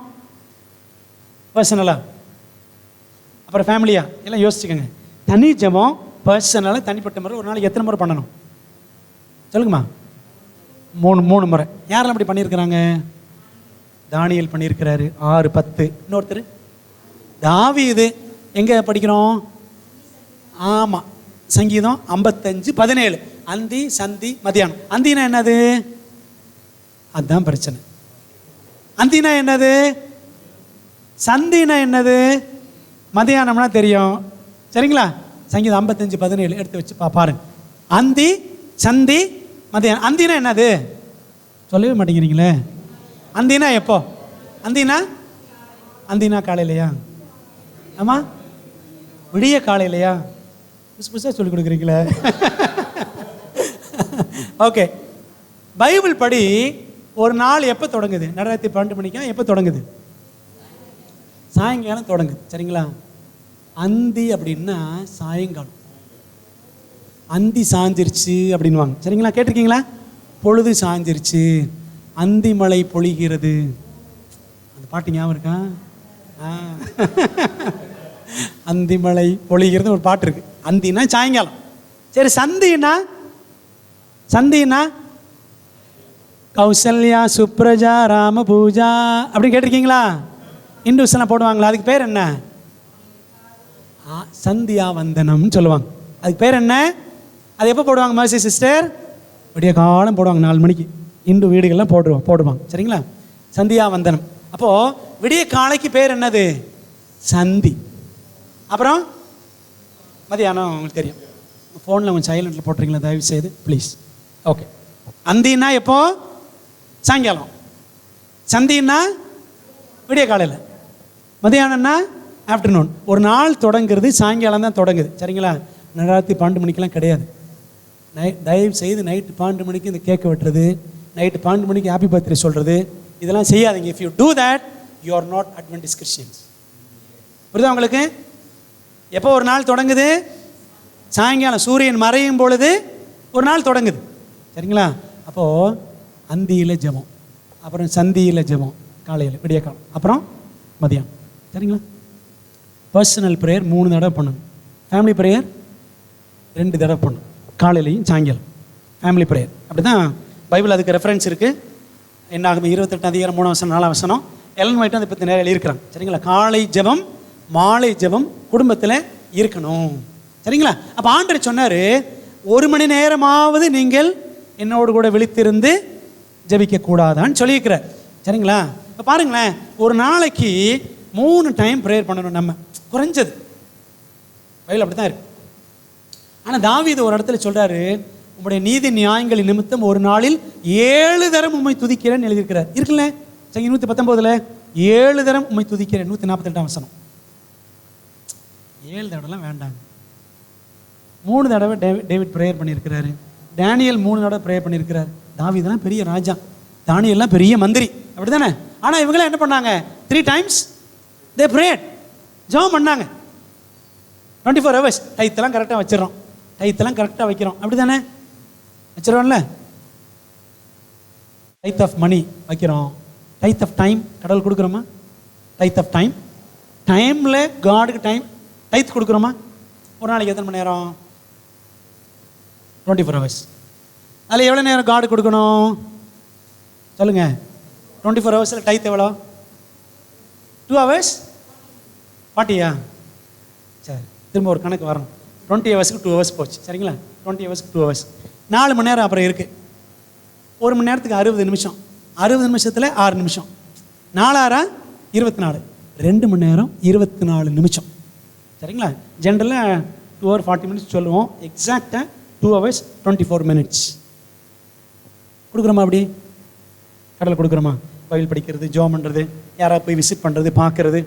பர்சனலாக, அப்புறம் ஃபேமிலியாக எல்லாம் யோசிச்சுக்கோங்க. தனி ஜெபம் பர்சனலாக தனிப்பட்ட முறை ஒரு நாளைக்கு எத்தனை முறை பண்ணணும் சொல்லுங்கம்மா? 3 முறை. யாரெல்லாம் அப்படி பண்ணியிருக்கிறாங்க? தானியேல் பண்ணியிருக்கிறாரு 6, 10. இன்னொருத்தர் தாவீது. எங்கே படிக்கிறோம்? ஆமாம், சங்கீதம் 55, 17. அந்தி சந்தி மதியானம். அந்தினா என்னது? அதுதான் பிரச்சனை. அந்தினா என்னது? சந்தினா என்னது? மதியானம்னா தெரியும், சரிங்களா? சங்கீதம் 55, 17 எடுத்து வச்சு பாருங்க. அந்தி சந்தி மதியானம். அந்தினா என்னது? சொல்லவே மாட்டேங்கிறீங்களே. அந்தினா எப்போ? அந்தினா காலையிலையா? ஆமாம், விடிய காலையிலையா? புதுசாக சொல்லிக் கொடுக்குறீங்களே. ஓகே, பைபிள் படி ஒரு நாள் எப்போ தொடங்குது? நடராத்திரி 12 மணிக்கா எப்போ தொடங்குது? சாயங்காலம் தொடங்குது, சரிங்களா? அந்தி அப்படின்னா சாயங்காலம். அந்தி சாஞ்சிருச்சு அப்படின்வாங்க, சரிங்களா? கேட்டிருக்கீங்களா? பொழுது சாஞ்சிருச்சு, அந்தி மழை பொழிகிறது. அந்த பாட்டு ஞாபகம் இருக்கா? அந்தி மழை பொழிகிறது ஒரு பாட்டு இருக்கு. அந்தினா சாயங்காலம். சரி, சந்தினா கௌசல்யா சுப்ரஜா ராம பூஜா அப்படின்னு கேட்டிருக்கீங்களா? இந்துஸ் எல்லாம் போடுவாங்களா? அதுக்கு பேர் என்ன? சந்தியா வந்தனம்னு சொல்லுவாங்க. அதுக்கு பேர் என்ன? அது எப்போ போடுவாங்க மர்சி சிஸ்டர்? விடிய காலம் போடுவாங்க, 4 மணிக்கு. இந்து வீடுகள்லாம் போடுவாங்க, சரிங்களா? சந்தியா வந்தனம். அப்போது விடிய காலைக்கு பேர் என்னது? சந்தி. அப்புறம் மதியானம் உங்களுக்கு தெரியும். ஃபோனில் கொஞ்சம் சைலண்டில் போட்டுறீங்களா தயவு செய்து ப்ளீஸ்? ஓகே. அந்தின்னா எப்போ? சாயங்காலம். சந்தின்னா விடிய காலையில். மதியானம்னா ஆஃப்டர்நூன். ஒரு நாள் தொடங்குறது சாயங்காலம் தான் தொடங்குது, சரிங்களா? நடராத்திரி 12 மணிக்கெலாம் கிடையாது. தயவு செய்து நைட்டு 12 மணிக்கு இந்த கேக்கு வெட்டுறது, நைட்டு 12 மணிக்கு ஹாப்பி பர்த்டே சொல்கிறது, இதெல்லாம் செய்யாதீங்க. If you do that you are not Adventist Christians. புரியுதா உங்களுக்கு? எப்போ ஒரு நாள் தொடங்குது? சாயங்காலம் சூரியன் மறையும் பொழுது ஒரு நாள் தொடங்குது, சரிங்களா? அப்போது அந்தியில் ஜெபம், அப்புறம் சந்தியில் ஜெபம் காலையில் விடிய காலம், அப்புறம் மதியானம், சரிங்களா? பர்சனல் ப்ரேயர் 3 தடவை பண்ணணும். ஃபேமிலி ப்ரேயர் 2 தடவை பண்ணணும், காலையிலையும் சாயங்காலம். ஃபேமிலி ப்ரேயர் அப்படி தான் பைபிள் அதுக்கு ரெஃபரன்ஸ் இருக்குது. என்னாகும் 28 அதிகாரம் 3 வசனம் 4 வசனம். எலன் ஒயிட் அதை பற்றி நிறைய எழுதியிருக்கிறாங்க. சரிங்களா? காலை ஜெபம் மாலை ஜெபம் குடும்பத்தில் இருக்கணும். சரிங்களா? அப்போ ஆண்டவர் சொன்னார், 1 மணி நேரமாவது நீங்கள் என்னோடு கூட விழித்திருந்து ஜெபிக்க கூடாதான்னு சொல்லியிருக்கிறார். சரிங்களா? இப்போ பாருங்களேன், ஒரு நாளைக்கு 3 டைம் ப்ரேயர் பண்ணணும் நம்ம, குறைஞ்சது. பைபிள் அப்படி தான் இருக்கு. ஆனால் தாவீது ஒரு இடத்துல சொல்றாரு, உங்களுடைய நீதி நியாயங்களின் நிமித்தம் ஒரு நாளில் 7 தரம் உம்மை துதிக்கிறேன்னு எழுதியிருக்கிறார். இருக்குல்ல சங்கீதம் 119 7 தரம் உம்மை துதிக்கிறேன். 148 வசனம். 7 தடவைலாம் வேண்டாங்க. 3 தடவை டேவிட் ப்ரேயர் பண்ணியிருக்கிறாரு. டேனியல் 3 தடவை ப்ரேயர் பண்ணியிருக்கிறார். தாவீதெல்லாம் பெரிய ராஜா, தானியெல்லாம் பெரிய மந்திரி, அப்படி தானே? ஆனால் இவங்களாம் என்ன பண்ணாங்க? 3 times they prayed, ஜெபம் பண்ணாங்க. 24 hours. டைத்தெல்லாம் கரெக்டாக வச்சிடறோம், டைத்தெல்லாம் கரெக்டாக வைக்கிறோம், அப்படி தானே? வச்சிடறோம்ல. டைத் ஆஃப் மணி வைக்கிறோம், டைத் ஆஃப் டைம் கடவுள் கொடுக்குறோமா? டைத் ஆஃப் டைம், டைமில் காடுக்கு டைம் டைத் கொடுக்குறோமா? ஒரு நாளைக்கு எத்தனை மணி நேரம்? 24 hours. அதில் எவ்வளோ நேரம் காடு கொடுக்கணும் சொல்லுங்கள்? 24 hours டைத் எவ்வளோ? 2 hours 40யா? சரி, திரும்ப ஒரு கணக்கு வரணும். 20 hours 2 hours போச்சு. சரிங்களா? 20 hours 2 hours 4 மணி நேரம் அப்புறம் இருக்குது. 1 மணி நேரத்துக்கு 60 நிமிஷம், 60 நிமிஷத்தில் 6 நிமிஷம், 4 ஆறா 24, 2 மணி நேரம் 24 நிமிஷம். சரிங்களா? ஜென்ரலாக 2 hours 40 minutes சொல்லுவோம், எக்ஸாக்டாக 2 hours 24 minutes கொடுக்குறோமா? அப்படி கடலை கொடுக்குறோமா? பைபிள் படிக்கிறது, ஜெபம் பண்ணுறது, யாராவது போய் விசிட் பண்ணுறது, பார்க்குறது,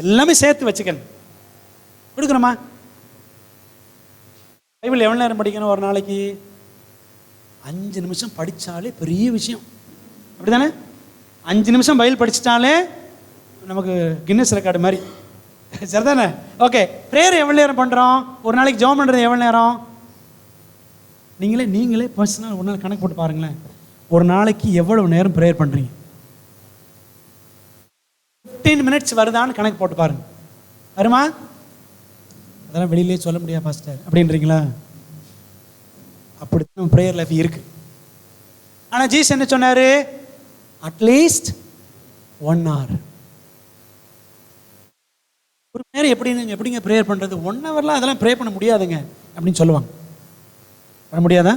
எல்லாமே சேர்த்து வச்சுக்கணும். கொடுக்குறோமா? பைபிள் எவ்வளோ நேரம் படிக்கணும் ஒரு நாளைக்கு? 5 நிமிஷம் படித்தாலே பெரிய விஷயம், அப்படி தானே? 5 நிமிஷம் பைபிள் படிச்சிட்டாலே நமக்கு கின்னஸ் ரெக்கார்டு மாதிரி, சரிதானே? ஓகே, ப்ரேயர் எவ்வளோ நேரம் பண்ணுறோம் ஒரு நாளைக்கு? ஜெபம் பண்ணுறது எவ்வளோ நேரம்? நீங்களே பர்சனல் ஒரு நாள் கணக்கு போட்டு பாருங்களேன். ஒரு நாளைக்கு எவ்வளவு நேரம் ப்ரேயர் பண்ணுறீங்க? 15 minutes வருதான்னு கணக்கு போட்டு பாருங்க. வருமா? அதெல்லாம் வெளியிலே சொல்ல முடியாது பாஸ்டர் அப்படின்றீங்களா? அப்படி நம்ம ப்ரேயர் லைஃப் இருக்கு. ஆனால் ஜீசஸ் என்ன சொன்னார்? At least 1 hour. ஒரு நேரம் எப்படிங்க ப்ரேயர் பண்ணுறது? 1 hourலாம் அதெல்லாம் ப்ரே பண்ண முடியாதுங்க அப்படின்னு சொல்லுவாங்க. பண்ண முடியாதா?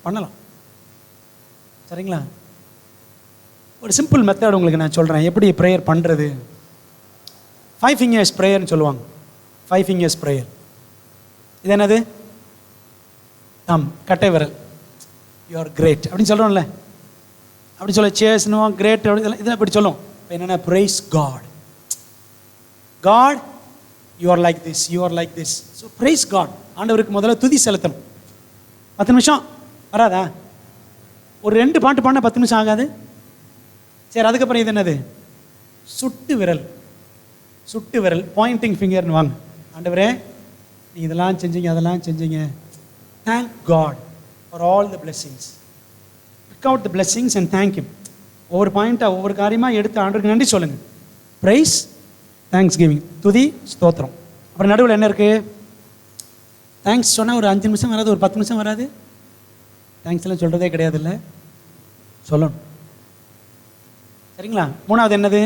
பண்ணலாம். சரிங்களா? ஒரு சிம்பிள் மெத்தட் உங்களுக்கு நான் சொல்கிறேன், எப்படி ப்ரேயர் பண்ணுறது. 5 fingers ப்ரேயர்னு சொல்லுவாங்க. 5 fingers ப்ரேயர். இது என்னது? தம், கட்டை விரல். யூ ஆர் கிரேட் அப்படின்னு சொல்கிறோம்ல, அப்படி சொல்ல சேர்ஸ்னுவோம், கிரேட் அப்படி இதெல்லாம் இப்படி சொல்லுவோம். இப்போ என்னென்ன? Praise God, God you are like this, you are like this. So praise God. ஆண்டவருக்கு முதல்ல துதி செலுத்தணும். 10 நிமிஷம் வராதா? ஒரு 2 பாட்டு பாடினா 10 நிமிஷம் ஆகாது. சரி, அதுக்கப்புறம் இது என்னது? சுட்டு விரல். சுட்டு விரல், பாயிண்டிங் ஃபிங்கர்னு வாங்க. ஆண்டவரே நீ இதெல்லாம் செஞ்சீங்க, அதெல்லாம் செஞ்சீங்க. Thank God for all the blessings. Pick out the blessings and thank him. ஒவ்வொரு பாயிண்ட்டாக ஒவ்வொரு காரியமாக எடுத்து ஆண்டவருக்கு நன்றி சொல்லுங்கள். ப்ரைஸ், தேங்க்ஸ் கிவிங், துதி, ஸ்தோத்திரம். அப்புறம் நடுவில் என்ன இருக்குது? தேங்க்ஸ் சொன்னால் ஒரு 5 நிமிஷம் வராது, ஒரு 10 நிமிஷம் வராது. தேங்க்ஸ் எல்லாம் சொல்கிறதே கிடையாது, இல்லை சொல்லணும். சரிங்களா? 3வது என்னது?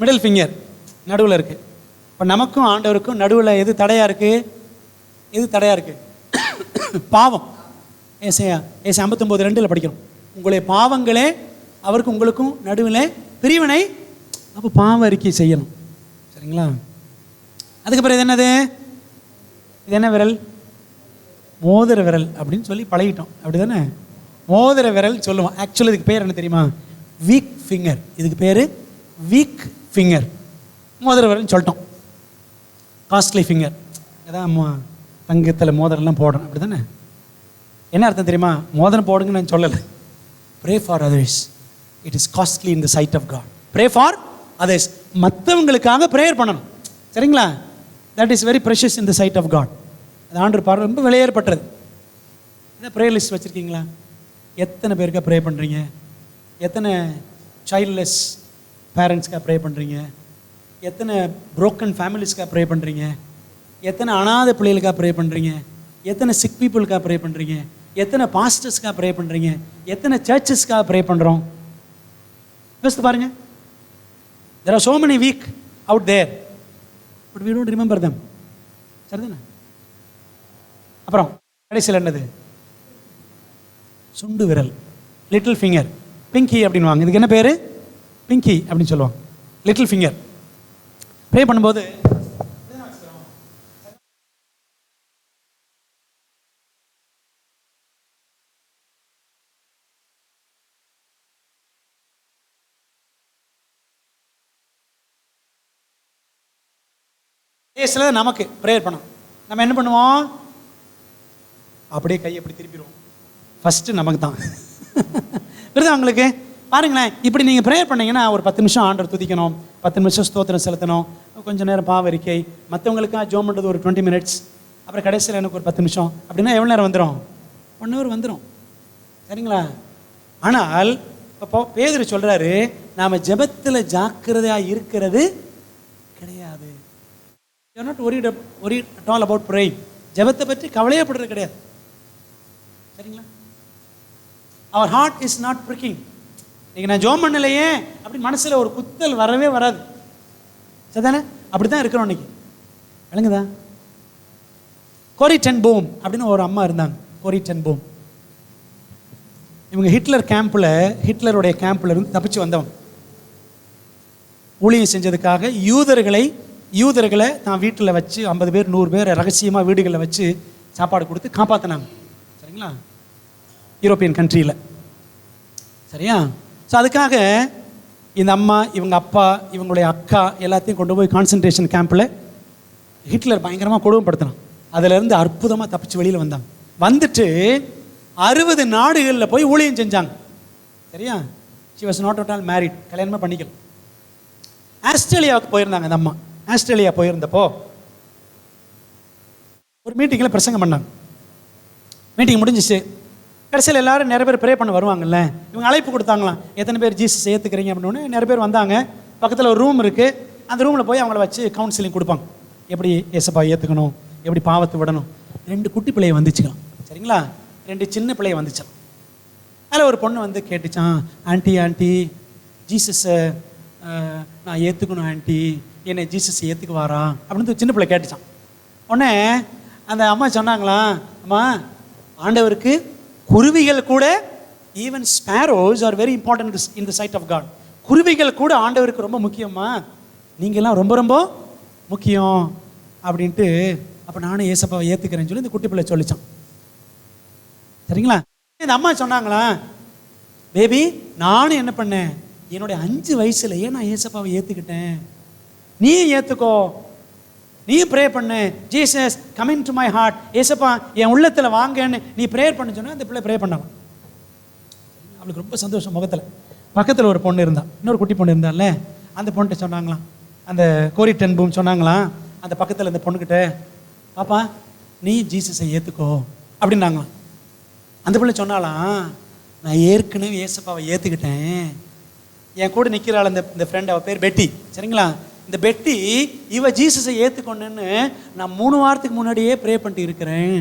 மிடில் ஃபிங்கர் நடுவில் இருக்குது. இப்போ நமக்கும் ஆண்டவருக்கும் நடுவில் எது தடையாக இருக்குது? எது தடையாக இருக்குது? பாவம். ஏசாயா 59:2 படிக்கிறோம். உங்களுடைய பாவங்களே அவருக்கு உங்களுக்கும் நடுவில் பிரிவினை. அப்போ பாவ அறிக்கை செய்யணும். சரிங்களா? அதுக்கப்புறம் இது என்னது? இது என்ன விரல்? மோதிர விரல் அப்படின்னு சொல்லி பழகிட்டோம், அப்படி தானே? மோதிர விரல் சொல்லுவோம். ஆக்சுவலி இதுக்கு பேர் என்ன தெரியுமா? Week finger. இதுக்கு பேர் வீக் ஃபிங்கர். மோதிர விரல்னு சொல்லிட்டோம். காஸ்ட்லி ஃபிங்கர், அதான் தங்கத்தில் மோதிரம்லாம் போடுறோம், அப்படி தானே? என்ன அர்த்தம் தெரியுமா? மோதிரம் போடுங்கன்னு நான் சொல்லலை. Pray for others, it is costly in the sight of God. Pray for others, மற்றவங்களுக்காக ப்ரேயர் பண்ணணும். சரிங்களா? That is very precious in the sight of God. அது ஆண்டவர் பார்வை ரொம்ப விலையேறப்பட்டது. என்ன ப்ரேயர் லிஸ்ட் வச்சுருக்கீங்களா? எத்தனை பேருக்காக ப்ரே பண்ணுறீங்க? எத்தனை சைல்ட்லெஸ் பேரண்ட்ஸ்க்காக ப்ரே பண்ணுறீங்க? எத்தனை புரோக்கன் ஃபேமிலிஸ்க்காக ப்ரே பண்ணுறீங்க? எத்தனை அனாதை பிள்ளைகளுக்காக ப்ரே பண்ணுறீங்க? எத்தனை சிக் பீப்புளுக்காக ப்ரே பண்ணுறீங்க? எத்தனை பாஸ்டர்ஸ்க்காக ப்ரே பண்ணுறீங்க? எத்தனை சர்ச்சஸ்க்காக ப்ரே பண்ணுறோம்? யோசித்து பாருங்கள். There are so many weak out there, but we don't remember them. சரிதானே? அப்புறம் கடைசியில் என்னது? சுண்டு விரல், லிட்டில் ஃபிங்கர், பிங்கி அப்படின்வாங்க. இதுக்கு என்ன பேர்? பிங்கி அப்படின்னு சொல்லுவாங்க, லிட்டில் ஃபிங்கர். ப்ரே பண்ணும்போது நமக்கு ப்ரேயர் பண்ணோம். நம்ம என்ன பண்ணுவோம்? அப்படியே கையை எப்படி திருப்பிடுவோம். ஃபஸ்ட்டு நமக்கு தான். புரியுதா உங்களுக்கு? பாருங்களேன், இப்படி நீங்கள் ப்ரேயர் பண்ணீங்கன்னா ஒரு 10 நிமிஷம் ஆண்டவர் துதிக்கணும், 10 நிமிஷம் ஸ்தோத்திரம் செலுத்தணும், கொஞ்சம் நேரம் பாவரிக்கை, மற்றவங்களுக்காக ஜோம் பண்ணுறது ஒரு 20 minutes, அப்புறம் கடைசியில் எனக்கு ஒரு 10 நிமிஷம் அப்படின்னா எவ்வளோ நேரம் வந்துடும்? 1 hour வந்துடும். சரிங்களா? ஆனால் இப்போ பேதுரு சொல்கிறாரு, நாம் ஜெபத்தில் ஜாக்கிரதையாக இருக்கிறது கிடையாது. You are not worried at all about praying. ஜெபத்தை பற்றி கவலையப்படுறது கிடையாது. சரிங்களா? Our heart is not pricking. நீங்கள் நான் ஜோம் பண்ணலையே அப்படின்னு மனசில் ஒரு குத்தல் வரவே வராது. சரிதானே? அப்படி தான் இருக்கிறோம் இன்னைக்கு. விளங்குதா? கோரி டென் பூம் அப்படின்னு ஒரு அம்மா இருந்தாங்க. கோரி டென் பூம் இவங்க ஹிட்லருடைய கேம்பில் இருந்து தப்பிச்சு வந்தவங்க. ஊழியம் செஞ்சதுக்காக யூதர்களை தான் வீட்டில் வச்சு 50 பேர் 100 பேர் ரகசியமாக வீடுகளில் வச்சு சாப்பாடு கொடுத்து காப்பாற்றினாங்க. சரிங்களா? யூரோப்பியன் கண்ட்ரியில். சரியா? ஸோ அதுக்காக இந்த அம்மா, இவங்க அப்பா, இவங்களுடைய அக்கா எல்லாத்தையும் கொண்டு போய் கான்சன்ட்ரேஷன் கேம்பில் ஹிட்லர் பயங்கரமாக கொடுமைப்படுத்தினான். அதிலேருந்து அற்புதமாக தப்பிச்சு வெளியில் வந்தாங்க. வந்துட்டு 60 நாடுகளில் போய் ஊழியம் செஞ்சாங்க. சரியா? She was not at all married, கல்யாணமே பண்ணிக்கல. ஆஸ்திரேலியாவுக்கு போயிருந்தாங்க அந்த அம்மா. ஆஸ்திரேலியா போயிருந்தப்போ ஒரு மீட்டிங்கில் பிரசங்கம் பண்ணாங்க. மீட்டிங் முடிஞ்சிச்சு. கடைசியில் எல்லாரும் நிறைய பேர் ப்ரே பண்ண வருவாங்கல்ல, இவங்க அழைப்பு கொடுத்தாங்களாம், எத்தனை பேர் ஜீசஸ் ஏற்றுக்கிறீங்க அப்படின்னு. நிறைய பேர் வந்தாங்க. பக்கத்தில் ஒரு ரூம் இருக்குது, அந்த ரூமில் போய் அவங்கள வச்சு கவுன்சிலிங் கொடுப்பாங்க. எப்படி ஏசப்பா ஏற்றுக்கணும், எப்படி பாவத்தை விடணும். 2 குட்டி பிள்ளையை வந்துச்சுக்கலாம். சரிங்களா? 2 சின்ன பிள்ளையை வந்துச்சான். அதில் ஒரு பொண்ணு வந்து கேட்டுச்சான், ஆண்டி ஜீசஸை நான் ஏற்றுக்கணும் ஆண்டி, என்னை ஜீசஸ் ஏற்றுக்குவாரா அப்படின்னு சின்ன பிள்ளை கேட்டுச்சான். உடனே அந்த அம்மா சொன்னாங்களாம், அம்மா, ஆண்டவருக்கு குருவிகள் கூட, even sparrows are very important in the sight of God. குருவிகள் கூட ஆண்டவருக்கு ரொம்ப முக்கியமா, நீங்கள்லாம் ரொம்ப ரொம்ப முக்கியம் அப்படின்ட்டு. அப்போ நானும் ஏசப்பாவை ஏற்றுக்கிறேன்னு சொல்லி இந்த குட்டி பிள்ளை சொல்லிச்சான். சரிங்களா? இந்த அம்மா சொன்னாங்களா, பேபி நானும் என்ன பண்ணேன், என்னுடைய 5 வயசுலையே நான் ஏசப்பாவை ஏற்றுக்கிட்டேன், நீ ஏற்றுக்கோ, நீ ப்ரே பண்ணு, Jesus coming to my heart, ஏசப்பா என் உள்ளத்தில் வாங்கன்னு நீ ப்ரேயர் பண்ண சொன்னா அந்த பிள்ளை ப்ரே பண்ணலாம். அவளுக்கு ரொம்ப சந்தோஷம் முகத்தில். பக்கத்தில் ஒரு பொண்ணு இருந்தா, இன்னொரு குட்டி பொண்ணு இருந்தால, அந்த பொண்ணுகிட்ட சொன்னாங்களாம், அந்த கோரி டென் பூம் சொன்னாங்களாம் அந்த பக்கத்தில் இந்த பொண்ணுக்கிட்ட, பாப்பா நீ ஜீசஸை ஏற்றுக்கோ அப்படின்னாங்களாம். அந்த பிள்ளை சொன்னாலாம், நான் ஏற்கனவே ஏசப்பாவை ஏற்றுக்கிட்டேன், என் கூட நிற்கிறாள் இந்த ஃப்ரெண்ட், அவள் பேர் பெட்டி. சரிங்களா? இந்த பெட்டி இவ ஜீசஸை ஏற்றுக்கொண்டுன்னு நான் 3 வாரத்துக்கு முன்னாடியே ப்ரே பண்ணிட்டு இருக்கிறேன்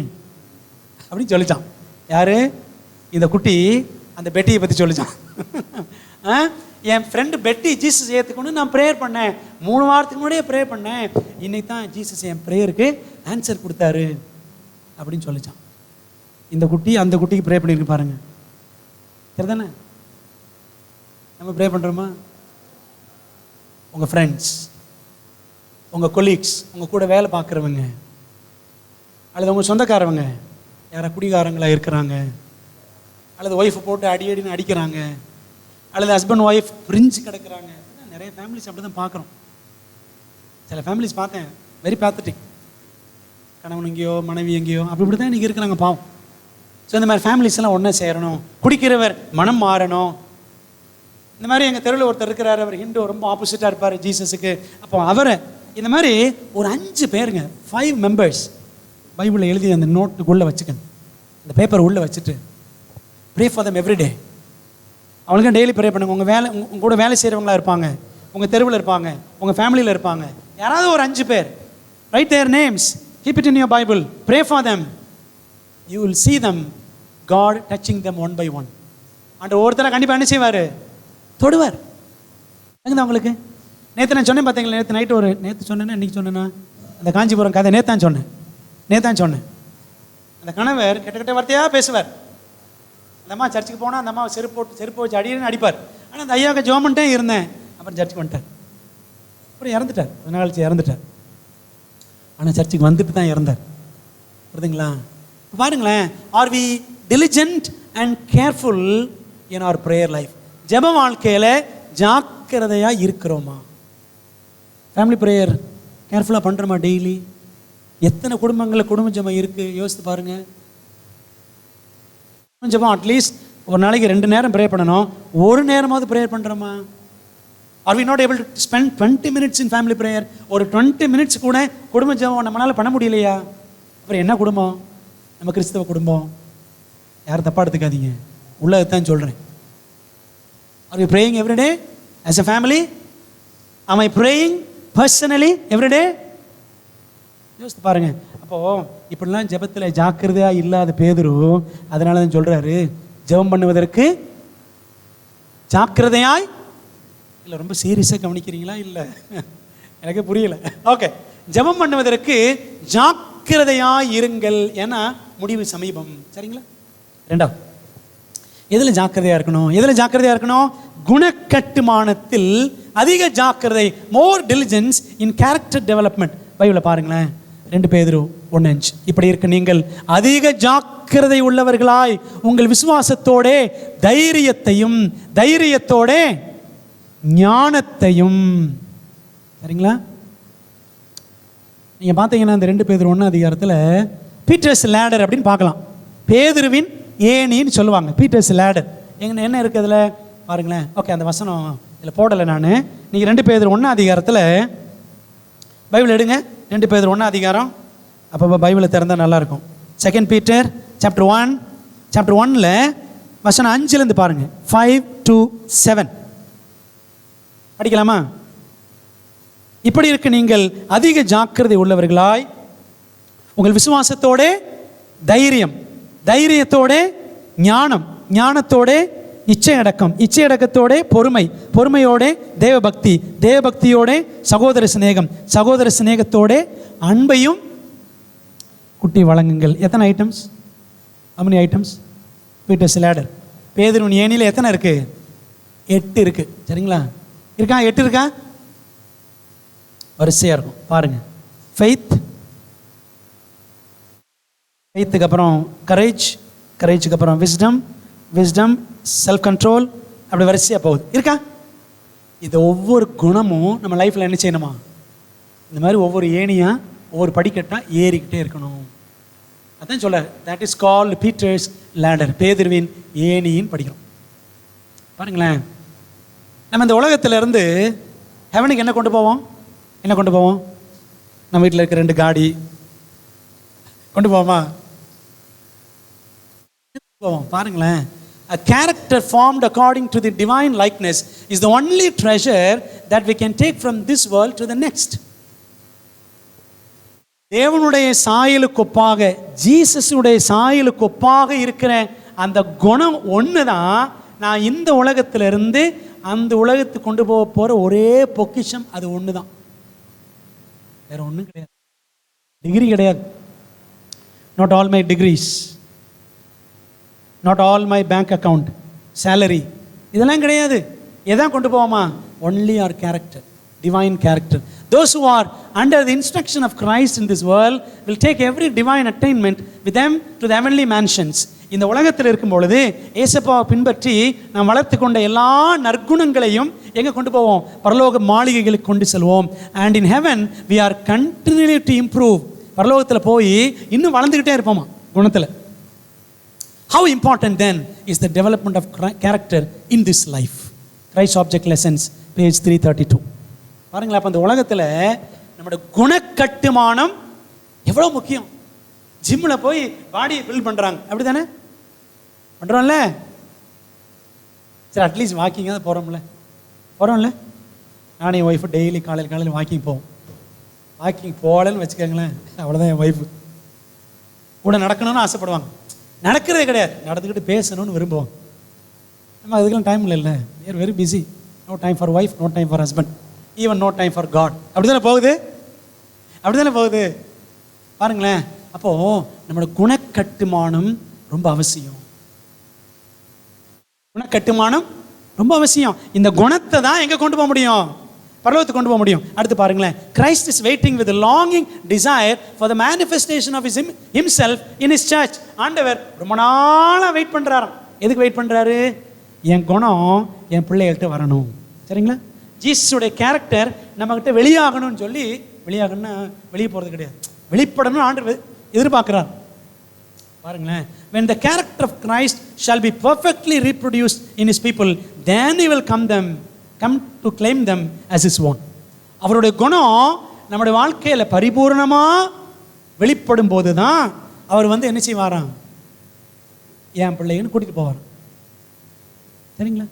அப்படின்னு சொல்லிச்சான். யாரு? இந்த குட்டி அந்த பெட்டியை பற்றி சொல்லிச்சான். என் ஃப்ரெண்டு பெட்டி ஜீசஸ் ஏற்றுக்கொண்டு நான் ப்ரேயர் பண்ணேன், 3 வாரத்துக்கு முன்னாடியே ப்ரே பண்ணேன், இன்னைக்கு தான் ஜீசஸ் என் ப்ரேயருக்கு ஆன்சர் கொடுத்தாரு அப்படின்னு சொல்லிச்சான். இந்த குட்டி அந்த குட்டிக்கு ப்ரே பண்ணியிருக்கு பாருங்க. சரிதானே? நம்ம ப்ரே பண்ணுறோமா? உங்கள் ஃப்ரெண்ட்ஸ், உங்கள் கொலீக்ஸ், உங்கள் கூட வேலை பார்க்குறவங்க, அல்லது உங்கள் சொந்தக்காரவங்க யாரை குடிகாரங்களாக இருக்கிறாங்க, அல்லது ஒய்ஃபை போட்டு அடின்னு அடிக்கிறாங்க, அல்லது ஹஸ்பண்ட் ஒய்ஃப் பிரிஞ்சு கிடக்கிறாங்க. நிறைய ஃபேமிலிஸ் அப்படி தான் பார்க்குறோம். சில ஃபேமிலிஸ் பார்த்தேன், வெரி பேத்தட்டிக். கணவன் எங்கேயோ மனைவி எங்கேயோ அப்படி தான் இன்றைக்கி இருக்கிறாங்க, பாவம். ஸோ இந்த மாதிரி ஃபேமிலிஸ் எல்லாம் ஒன்றா சேரணும். குடிக்கிறவர் மனம் மாறணும். இந்த மாதிரி எங்கள் தெருவில் ஒருத்தர் இருக்கிறார், அவர் ஹிந்து, ரொம்ப ஆப்போசிட்டாக இருப்பார் ஜீசஸுக்கு. அப்போ அவரை இந்த மாதிரி ஒரு 5 பேருங்க, 5 மெம்பர்ஸ் பைபிளில் எழுதி அந்த நோட்டுக்குள்ளே வச்சுக்கணும், அந்த பேப்பர் உள்ளே வச்சுட்டு ப்ரே ஃபார் தம் எவ்ரிடே. அவங்களுக்கும் டெய்லி ப்ரே பண்ணுங்க. உங்கள் கூட வேலை செய்கிறவங்களா இருப்பாங்க, உங்கள் தெருவில் இருப்பாங்க, உங்கள் ஃபேமிலியில் இருப்பாங்க, யாராவது ஒரு 5 பேர், right there names, keep it in your Bible, pray for them, you will see them, God touching them one by one. And ஒருத்தரை கண்டிப்பாக என்ன செய்வார்? தொடுவார். உங்களுக்கு நேற்று நான் சொன்னேன் பார்த்தீங்களா, நேற்று நைட்டு நேற்று சொன்னேன்னா இன்றைக்கி சொன்னேன்னா, அந்த காஞ்சிபுரம் கதை நேத்தான் சொன்னேன். அந்த கணவர் கெட்ட வார்த்தையாக பேசுவார். அந்த அம்மா சர்ச்சுக்கு போனால் அந்த அம்மா செருப்பு வச்சு அடின்னு அடிப்பார். ஆனால் அந்த ஐயாவுக்கு ஜோமன்ட்டே இருந்தேன். அப்புறம் சர்ச்சுக்கு வந்துட்டார். அப்புறம் இறந்துட்டார். கொஞ்ச நாள் கழிச்சு இறந்துட்டார். ஆனால் சர்ச்சுக்கு வந்துட்டு தான் இறந்தார். புரியுதுங்களா? பாருங்களேன், are we diligent and careful in our prayer life? ஜெப வாழ்க்கையில் ஜாக்கிரதையாக இருக்கிறோமா? ஃபேமிலி ப்ரேயர் கேர்ஃபுல்லாக பண்ணுறோமா? டெய்லி எத்தனை குடும்பங்களில் குடும்ப ஜெபம் இருக்குது யோசித்து பாருங்கள். குடும்ப ஜெபம் அட்லீஸ்ட் ஒரு நாளைக்கு 2 நேரம் ப்ரேயர் பண்ணணும். ஒரு நேரமாவது ப்ரேயர் பண்ணுறோமா? Are we not able to spend 20 minutes in family prayer? ஒரு 20 minutes கூட குடும்ப ஜெபம் நம்மளால் பண்ண முடியலையா? அப்புறம் என்ன குடும்பம்? நம்ம கிறிஸ்தவ குடும்பம். யாரும் தப்பாக எடுத்துக்காதீங்க, உள்ளதான் சொல்கிறேன். Are we praying every day as a family? Am I praying personally every day? யோசித்து பாருங்க. அப்போது இப்படிலாம் ஜெபத்தில் ஜாக்கிரதையாக இல்லாத பேதுரு அதனால தான் சொல்கிறாரு, ஜெபம் பண்ணுவதற்கு ஜாக்கிரதையாய் இல்லை. ரொம்ப சீரியஸாக கவனிக்கிறீங்களா? இல்லை, எனக்கு புரியல. ஓகே, ஜெபம் பண்ணுவதற்கு ஜாக்கிரதையாய் இருங்கள், ஏன்னா முடிவு சமீபம். சரிங்களா? 2வது, எதில் ஜாக்கிரதையாக இருக்கணும்? குணக்கட்டுமானத்தில் அதிக ஜாக்கிரதை, மோர் diligence இன் கேரக்டர் டெவலப்மெண்ட். பைபிளை பாருங்களேன், 2 பேதுரு 1:5. இப்படி இருக்க நீங்கள் அதிக ஜாக்கிரதை உள்ளவர்களாய் உங்கள் விசுவாசத்தோட தைரியத்தோட ஞானத்தையும். சரிங்களா? நீங்கள் பார்த்தீங்கன்னா இந்த 2 பேதுரு 1 அதிகாரத்தில் பீட்டர்ஸ் லேடர் அப்படின்னு பார்க்கலாம். பேதுருவின் ஏணின்னு சொல்லுவாங்க. பீட்டர்ஸ் லேடர் என்ன இருக்குது அதில் பாருங்களேன். ஓகே, அந்த வசனம் இதில் போடலை நான். நீங்கள் 2 பேதுரு 1 அதிகாரத்தில் பைபிள் எடுங்க. 2 பேதுரு 1 அதிகாரம். அப்போ பைபிளை திறந்தால் நல்லாயிருக்கும். 2 Peter chapter 1 வசனம் 5 பாருங்கள். 5 to 7 படிக்கலாமா? இப்படி இருக்க நீங்கள் அதிக ஜாக்கிரதை உள்ளவர்களாய் உங்கள் விசுவாசத்தோட தைரியத்தோட ஞானத்தோட இச்சையடக்கத்தோட பொறுமையோட தேவபக்தியோட சகோதர சிநேகத்தோட அன்பையும் குட்டி வழங்குங்கள். எத்தனை items? how many items? Peter's ladder. பேதுருவின் ஏணியில் எத்தனை இருக்கு? 8 இருக்கு. சரிங்களா? 8 இருக்கா? வரிசையாக இருக்கும் பாருங்க. ஃபெய்த்துக்கு அப்புறம் கரேஜுக்கு அப்புறம் விஸ்டம் செல்ஃப் கண்ட்ரோல், அப்படி வரிசையாக போகுது. இருக்கா? இது ஒவ்வொரு குணமும் நம்ம லைஃப்பில் என்ன செய்யணுமா? இந்த மாதிரி ஒவ்வொரு ஏணியாக ஒவ்வொரு படிக்கட்டாக ஏறிக்கிட்டே இருக்கணும். அதான் சொல்ல, that is called Peter's ladder. பேதுருவின் ஏணின்னு படிக்கிறோம். பாருங்களேன், நம்ம இந்த உலகத்திலேருந்து ஹெவனுக்கு என்ன கொண்டு போவோம்? நம்ம வீட்டில் இருக்க 2 காடி கொண்டு போவோமா? பாருங்களேன், a character formed according to the divine likeness is the only treasure that we can take from this world to the next. தேவனுடைய சாயலுக்கு ஒப்பாக, ஜீசஸுடைய சாயலுக்கு ஒப்பாக இருக்கிற அந்த குணம் ஒன்று தான் நான் இந்த உலகத்திலிருந்து அந்த உலகத்துக்கு கொண்டு போகிற ஒரே பொக்கிஷம். அது ஒன்று தான், வேற ஒன்றும் கிடையாது. டிகிரி கிடையாது. not all my degrees, not all my bank account, salary, இதெல்லாம் கிடையாது. எதான் கொண்டு போவோமா? only our character, divine character. Those who are under the instruction of Christ in this world will take every divine attainment with them to the heavenly mansions. இந்த உலகத்தில் இருக்கும் பொழுது ஏசப்பாவை பின்பற்றி நாம் வளர்த்து கொண்ட எல்லா நற்குணங்களையும் எங்கே கொண்டு போவோம்? பரலோக மாளிகைகளுக்கு கொண்டு செல்வோம். and in heaven we are continually to improve. பரலோகத்தில் போய் இன்னும் வளர்ந்துக்கிட்டே இருப்போமா குணத்தில். How important then is the development of character in this life? Christ Object Lessons, page 332. பாருங்களா, அப்போ அந்த உலகத்தில் நம்மளோட குணக்கட்டுமானம் எவ்வளோ முக்கியம். ஜிம்மில் போய் பாடியை பில்ட் பண்ணுறாங்க, அப்படி தானே பண்ணுறோம்ல? சரி, அட்லீஸ்ட் வாக்கிங்காக போகிறோம்ல. நானும் என் ஒய்ஃபு டெய்லி காலையில் வாக்கிங் போவோம். வாக்கிங் போகலன்னு வச்சுக்கோங்களேன், அவ்வளோதான். என் ஒய்ஃபு கூட நடக்கணும்னு ஆசைப்படுவாங்க, நடக்கிறதே கிடையாது. நடந்துக்கிட்டு பேசணும்னு விரும்புவாங்க. நம்ம அதுக்கெல்லாம் டைம் இல்லைல்ல. we are very busy. no time for wife, no time for husband. Even no time for God. அப்படிதானே போகுது, அப்படிதானே போகுது. பாருங்களேன். அப்போ நம்மளோட குணக்கட்டுமானம் ரொம்ப அவசியம். குணக்கட்டுமானம் ரொம்ப அவசியம். இந்த குணத்தை தான் எங்க கொண்டு போக முடியும்? பரலோகத்துக்கு கொண்டு போக முடியும். அடுத்து பாருங்களேன். Christ is waiting with a longing desire for the manifestation of himself in his church. ஆண்டவர் ரொம்ப நாளா வெயிட் பண்றாராம். எதுக்கு வெயிட் பண்றாரு? என் குணம் என் பிள்ளைகள்கிட்ட வரணும். சரிங்களா? ஜீசஸுடைய கேரக்டர் நம்ம கிட்ட வெளியாகணும்னு சொல்லி, வெளியாகணும்னா வெளியே போறது கிடையாது, வெளிப்படணும் ஆண்டவர் எதிர்பார்க்கிறார். பாருங்களேன். When the character of Christ shall be perfectly reproduced in his people, then he will come to claim them as his own. அவருடைய குணம் நம்முடைய வாழ்க்கையில பரிபூர்ணமா வெளிப்படும் போது தான் அவர் வந்து என்ன செய்வாராம்? என் பிள்ளைன்னு கூட்டிட்டு போவார். சரிங்களா?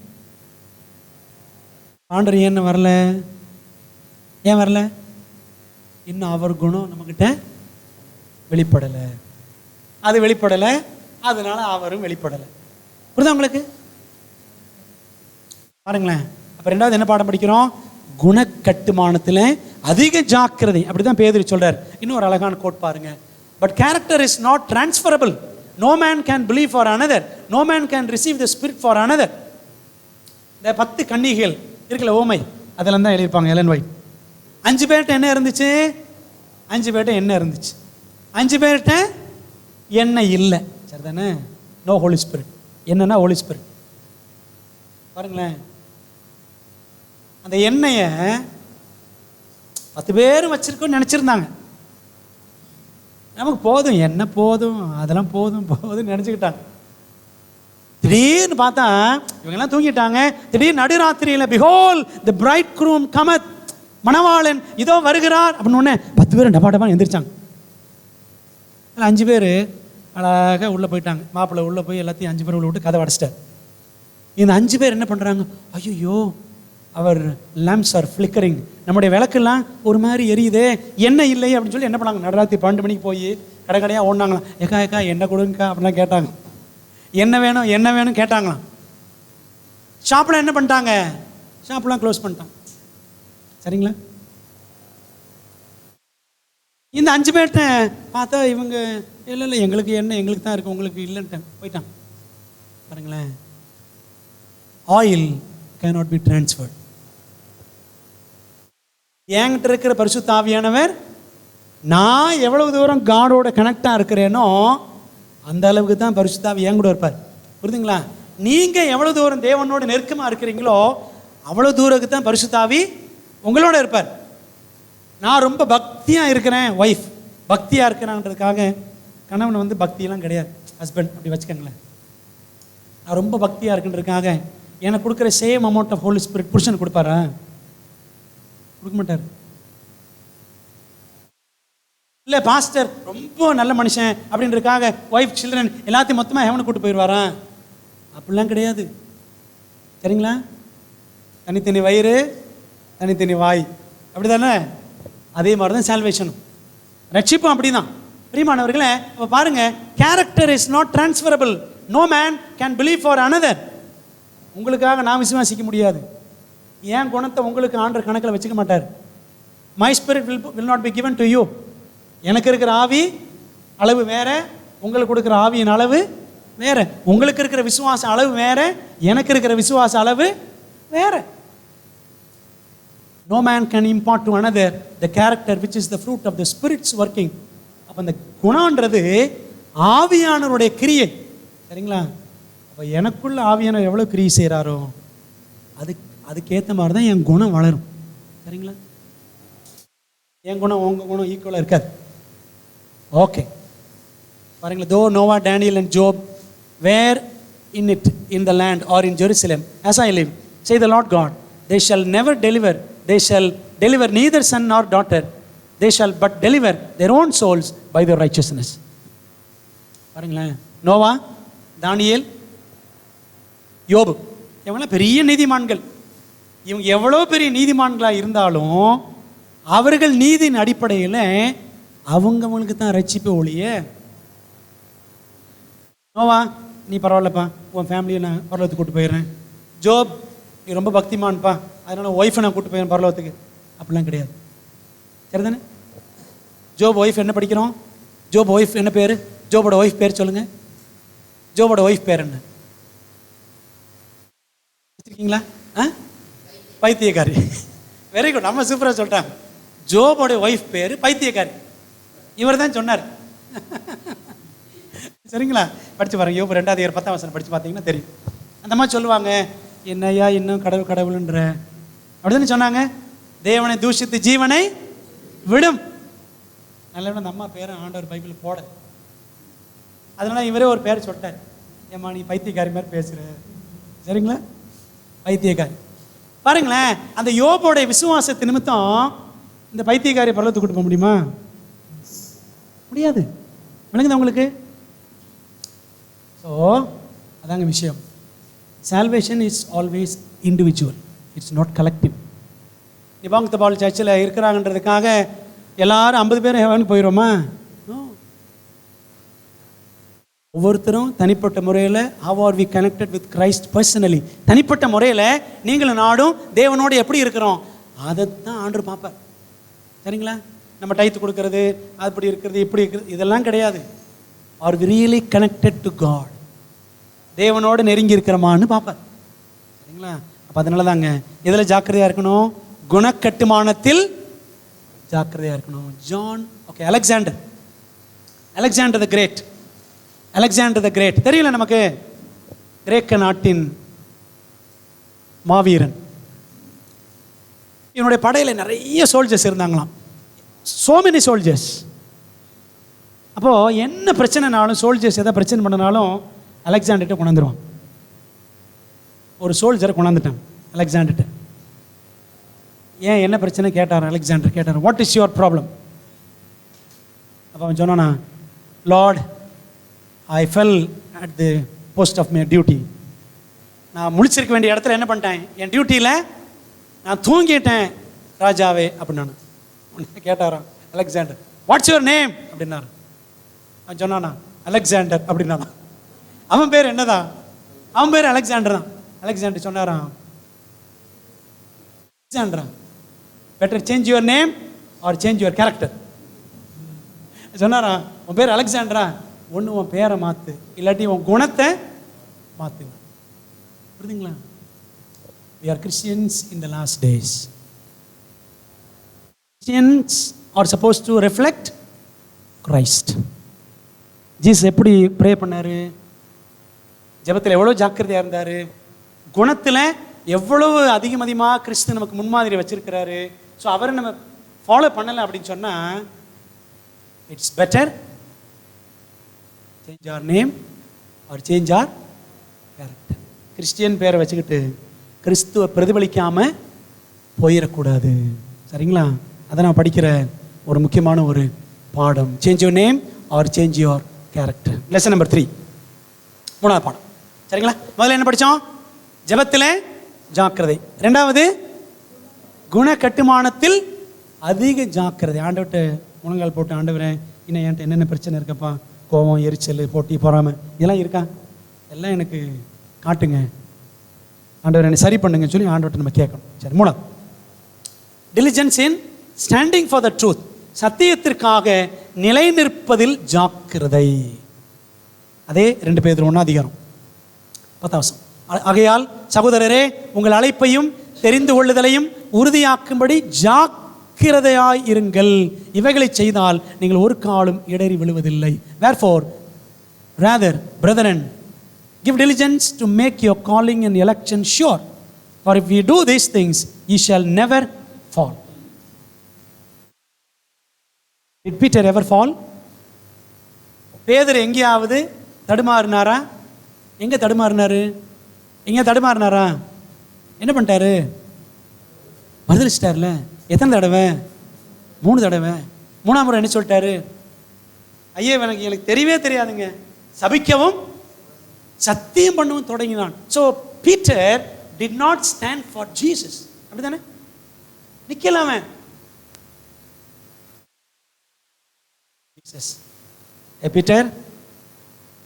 ஆண்டவர் ஏன் வரல? ஏன் வரல? இன்னும் அவர் குணம் நம்மகிட்ட வெளிப்படலை. அது வெளிப்படலை, அதனால அவரும் வெளிப்படலை. புரியுதா உங்களுக்கு? பாருங்களேன். அப்ப ரெண்டாவது என்ன பாடம் படிக்கிறோம்? குணக்கட்டுமானத்தில் அதிக ஜாக்கிரதை. அப்படிதான் பேதுரு சொல்றார். இன்னொரு அழகான கோட் பாருங்க. But character is not transferable. No man can believe for another. No man can receive the spirit for another. இந்த 10 கன்னிகைகள் இருக்குல்ல, ஓமை, அதெல்லாம் தான் எழுதியிருப்பாங்க எலன் ஒயிட். 5 பேர்கிட்ட என்ன இருந்துச்சு? 5 பேர்கிட்ட என்ன இருந்துச்சு? 5 பேர்கிட்ட எண்ணெய் இல்லை. சரிதானே? No Holy Spirit. என்னன்னா ஹோலி ஸ்பிரிட். பாருங்களேன். அந்த எண்ணெயை 10 பேரும் வச்சிருக்கோன்னு நினைச்சிருந்தாங்க. நமக்கு போதும், என்ன போதும், அதெல்லாம் போதும் போதும்னு நினைச்சுக்கிட்டாங்க. திடீர்னு பார்த்தா இவங்கெல்லாம் தூங்கிட்டாங்க. திடீர்னு நடுராத்திரியில் behold the bridegroom cometh, மணவாளன் இதோ வருகிறார் அப்படின்னு உடனே 10 பேரும் டபா டபான்னு எந்திரிச்சாங்க. 5 பேர் அழகாக உள்ளே போயிட்டாங்க. மாப்பிள்ளை உள்ளே போய் எல்லாத்தையும் 5 பேர் உள்ள விட்டு கதை அடைச்சிட்டார். இந்த 5 பேர் என்ன பண்ணுறாங்க? ஐயோ, அவர் லேம்ப்ஸ் ஆர் ஃப்ளிக்கரிங், நம்முடைய விளக்கெல்லாம் ஒரு மாதிரி எரியுதே, எண்ணெய் இல்லை அப்படின்னு சொல்லி என்ன பண்ணாங்க? நடுராத்திரி 12 மணிக்கு போய் கடை கடையாக ஓடினாங்களாம். ஏக்கா எண்ணெய் கொடுங்கக்கா அப்படிலாம் கேட்டாங்க. என்ன வேணும் என்ன வேணும் கேட்டாங்களாம். ஷாப்பில் என்ன பண்ணிட்டாங்க? ஷாப்லாம் க்ளோஸ் பண்ணிட்டாங்க. சரிங்களா? இந்த 5 பேர்கிட்ட பார்த்தா இவங்க இல்லை எங்களுக்கு என்ன, எங்களுக்கு தான் இருக்கு, உங்களுக்கு இல்லைன்ட்டு போயிட்டாங்க. பாருங்களேன். Oil cannot be transferred. என்கிட்ட இருக்கிற பரிசுத்த ஆவியானவர், நான் எவ்வளவு தூரம் காடோட கனெக்டாக இருக்கிறேனோ அந்த அளவுக்கு தான் பரிசுத்த ஆவி என் கூட இருப்பார். புரியுதுங்களா? நீங்கள் எவ்வளோ தூரம் தேவனோட நெருக்கமாக இருக்கிறீங்களோ அவ்வளோ தூரத்துக்கு தான் பரிசுத்த ஆவி உங்களோட இருப்பார். நான் ரொம்ப பக்தியாக இருக்கிறேன், ஒய்ஃப் பக்தியாக இருக்கிறான்றதுக்காக கணவன் வந்து பக்தியெல்லாம் கிடையாது, ஹஸ்பண்ட் அப்படி வச்சுக்கோங்களேன். நான் ரொம்ப பக்தியாக இருக்குன்றதுக்காக எனக்கு கொடுக்குற same amount of Holy Spirit புருஷனுக்கு கொடுப்பாரா? கொடுக்க மாட்டார். இல்லை பாஸ்டர் ரொம்ப நல்ல மனுஷன் அப்படின்றதுக்காக ஒய்ஃப் சில்ட்ரன் எல்லாத்தையும் மொத்தமாக ஹெவனுக்கு கூட்டு போயிடுவாரா? அப்படிலாம் கிடையாது. சரிங்களா? தனித்தனி வயிறு தனித்தனி வாய், அப்படி தானே? அதே மாதிரி தான் சால்வேஷனும், ரட்சிப்பும் அப்படி தான். பிரியமானவர்களே, அப்போ பாருங்க, character is not transferable. No man can believe for another. உங்களுக்காக நான் விசுவாசிக்க முடியாது. ஏன் குணத்தை உங்களுக்கு ஆண்டவர் கணக்கில் வச்சுக்க மாட்டார். My spirit will not be given to you. எனக்கு இருக்கிற ஆவி அளவு வேற, உங்களுக்கு கொடுக்குற ஆவியின் அளவு வேற. உங்களுக்கு இருக்கிற விசுவாச அளவு வேற, எனக்கு இருக்கிற விசுவாச அளவு வேற. No man can impart to another the character which is the fruit of the Spirit's working. அப்போ அந்த குணம்ன்றது ஆவியானவருடைய கிரியை. சரிங்களா? அப்போ எனக்குள்ள ஆவியானவர் எவ்வளோ கிரியை செய்கிறாரோ அதுக்கேற்ற மாதிரி தான் என் குணம் வளரும். சரிங்களா? என் குணம் உங்கள் குணம் ஈக்குவலாக இருக்காது. ஓகே, பாருங்களேன். Though Noah, Daniel and Job were in it in the land or in Jerusalem as I live, say the Lord God, they shall never deliver, they shall deliver neither son nor daughter, they shall but deliver their own souls by their righteousness. பாருங்களேன். நோவா, தானியேல், யோபு, இவங்களாம் பெரிய நீதிமான்கள். இவங்க எவ்வளோ பெரிய நீதிமான்களாக இருந்தாலும் அவர்கள் நீதியின் அடிப்படையில் அவங்களுக்கு தான் ரட்சிப்பு ஒழிய, நோவா நீ பரவாயில்லப்பா, உன் ஃபேமிலியை நான் பரலோகத்துக்கு கூட்டு போயிடுறேன். ஜோப் நீ ரொம்ப பக்திமான்ப்பா, அதனால ஒய்ஃபை நான் கூட்டு போயிடுறேன் பரலோகத்துக்கு. அப்படிலாம் கிடையாது. சரிதானே? ஜோப் ஒய்ஃப் என்ன படிக்கிறோம்? ஜோப் ஒய்ஃப் என்ன பேர்? ஜோபோட ஒய்ஃப் பேர் சொல்லுங்க. ஜோபோட ஒய்ஃப் பேர் என்ன வச்சிருக்கீங்களா? பைத்தியக்காரி. வெரி குட், நம்ம சூப்பராக சொல்லிட்டாங்க. ஜோபோட ஒய்ஃப் பேர் பைத்தியக்காரி. இவர் தான் சொன்னார். சரிங்களா? படிச்சு பாருங்க. யோபு 2:10 படிச்சு பார்த்தீங்கன்னா தெரியும். அந்த மாதிரி சொல்லுவாங்க, என்னையா இன்னும் கடவுள் கடவுள்ன்ற அப்படிதானே சொன்னாங்க. தேவனை தூஷித்து ஜீவனை விடும். நல்ல அந்த அம்மா பேரை ஆண்டவர் பைபிள் போட, அதனால இவரே ஒரு பேர் சொல்லிட்டார். ஏம்மா நீ பைத்தியக்காரி மாதிரி பேசுற. சரிங்களா? பைத்தியக்காரி. பாருங்களேன், அந்த யோபோடைய விசுவாசத்து நிமித்தம் இந்த பைத்தியக்காரி பரலத்துக்கு கூட்டு போக முடியுமா? முடியாது. விளங்குதா உங்களுக்கு? ஸோ அதாங்க விஷயம். Salvation is always individual, it's not collective. நிபாங் தபால் சர்ச்சில் இருக்கிறாங்கன்றதுக்காக எல்லாரும் 50 பேர் ஹெவனுக்கு போயிடுவோமா? ஒவ்வொருத்தரும் தனிப்பட்ட முறையில் how are we connected with Christ personally, தனிப்பட்ட முறையில் நீங்களும் நாடும் தேவனோடு எப்படி இருக்கிறோம் அதைத்தான் ஆண்டவர் பார்ப்பார். சரிங்களா? நம்ம டைத்து கொடுக்கறது, அப்படி இருக்கிறது இப்படி இருக்கிறது இதெல்லாம் கிடையாது. are we really connected to God, தேவனோடு நெருங்கி இருக்கிறோமான்னு பார்ப்பார். சரிங்களா? அப்போ அதனால தாங்க இதில் ஜாக்கிரதையாக இருக்கணும். குணக்கட்டுமானத்தில் ஜாக்கிரதையாக இருக்கணும். John okay Alexander the Great. Alexander the Great தெரியல நமக்கு. கிரேக்க நாட்டின் மாவீரன். இவனுடைய படையில் நிறைய சோல்ஜர்ஸ் இருந்தாங்களாம். so many soldiers. அப்போது என்ன பிரச்சனைனாலும், சோல்ஜர்ஸ் எதாவது பிரச்சனை பண்ணனாலும் அலெக்சாண்டர்கிட்ட கொண்டாந்துருவான். ஒரு சோல்ஜரை கொண்டாந்துட்டான் அலெக்சாண்டர்கிட்ட. ஏன் என்ன பிரச்சனை கேட்டார் அலெக்சாண்டர். கேட்டார், வாட் இஸ் யுவர் ப்ராப்ளம்? அப்போ அவன் சொன்னானா, Lord I fell at the post of my duty. நான் முழிச்சிருக்க வேண்டிய இடத்துல என்ன பண்ணிட்டேன், என் டியூட்டியில் நான் தூங்கிட்டேன் ராஜாவே அப்படின்னானு. உடனே கேட்டாரான் அலெக்சாண்டர், வாட்ஸ் யுவர் நேம் அப்படின்னாரு. அவன் சொன்னானா அலெக்சாண்டர் அப்படின்னானா. அவன் பேர் என்னதான்? அவன் பேர் அலெக்சாண்டர் தான். அலெக்சாண்டர் சொன்னாரான், அலெக்சாண்டரா better change your name or change your character. சொன்னாரா, உன் பேர் அலெக்சாண்டரா, ஒன்று உன் பேரை மாற்று, இல்லாட்டி உன் குணத்தை மாற்றுங்க. புரியுதுங்களா? We are Christians in the last days. Christians are supposed to reflect Christ. Jesus எப்படி ப்ரே பண்ணார்? ஜெபத்தில் எவ்வளோ ஜாக்கிரதையாக இருந்தார்? குணத்தில் எவ்வளவு அதிகமாக கிறிஸ்து நமக்கு முன்மாதிரி வச்சிருக்கிறாரு. ஸோ அவரை நம்ம ஃபாலோ பண்ணலை அப்படின்னு சொன்னால் it's better change our name or change our character. Christian பேரை வச்சுக்கிட்டு கிறிஸ்துவை பிரதிபலிக்காமல் போயிடக்கூடாது. சரிங்களா? அதை நான் படிக்கிற ஒரு முக்கியமான ஒரு பாடம். Change your name or change your character. Lesson number 3, 3வது பாடம். சரிங்களா? முதல்ல என்ன படித்தோம்? ஜெபத்தில் ஜாக்கிரதை. 2வது குண கட்டுமானத்தில் அதிக ஜாக்கிரதை. ஆண்டவர்கிட்ட முழங்கால் போட்டு, ஆண்டவரே இன்னும் என்கிட்ட என்னென்ன பிரச்சனை இருக்கப்பா, கோபம், எரிச்சல், போட்டி, பொறாமை இதெல்லாம் இருக்கா, எல்லாம் எனக்கு காட்டுங்க ஆண்டவர், என்னை சரி பண்ணுங்க சொல்லி ஆண்டவர்கிட்ட நம்ம கேட்கணும். சரி, 3வது diligence in standing for the truth, சத்தியத்திற்காக நிலை நிற்பதில் ஜாக்கிரதை. அதே 2 பேதுரு 1:10. ஆகையால் சகோதரரே, உங்கள் அழைப்பையும் தெரிந்து கொள்ளுதலையும் உறுதியாக்கும்படி ஜாக்கிரதையாய் இருங்கள். இவைகளை செய்தால் நீங்கள் ஒரு காலும் இடறி விழுவதில்லை. Therefore, rather, brethren, give diligence to make your calling and election sure. For if we do these things, ye shall never fall. Did Peter ever fall? பேதுரு எங்கேயாவது தடுமாறினாரா? எங்கே தடுமாறினாரு? எங்கே தடுமாறினாரா? என்ன பண்ணிட்டாரு? மறுதளிச்சிட்டார்ல. எத்தனை தடவை? 3 தடவை. 3ஆம் முறை என்ன சொல்லிட்டாரு? ஐயா எனக்கு தெரியவே தெரியாதுங்க, சபிக்கவும் சத்தியம் பண்ணவும் தொடங்கினான். So Peter did not stand for Jesus. அப்படி தானே? நிற்கலாம ஜீசஸ், ஏ பீட்டர்,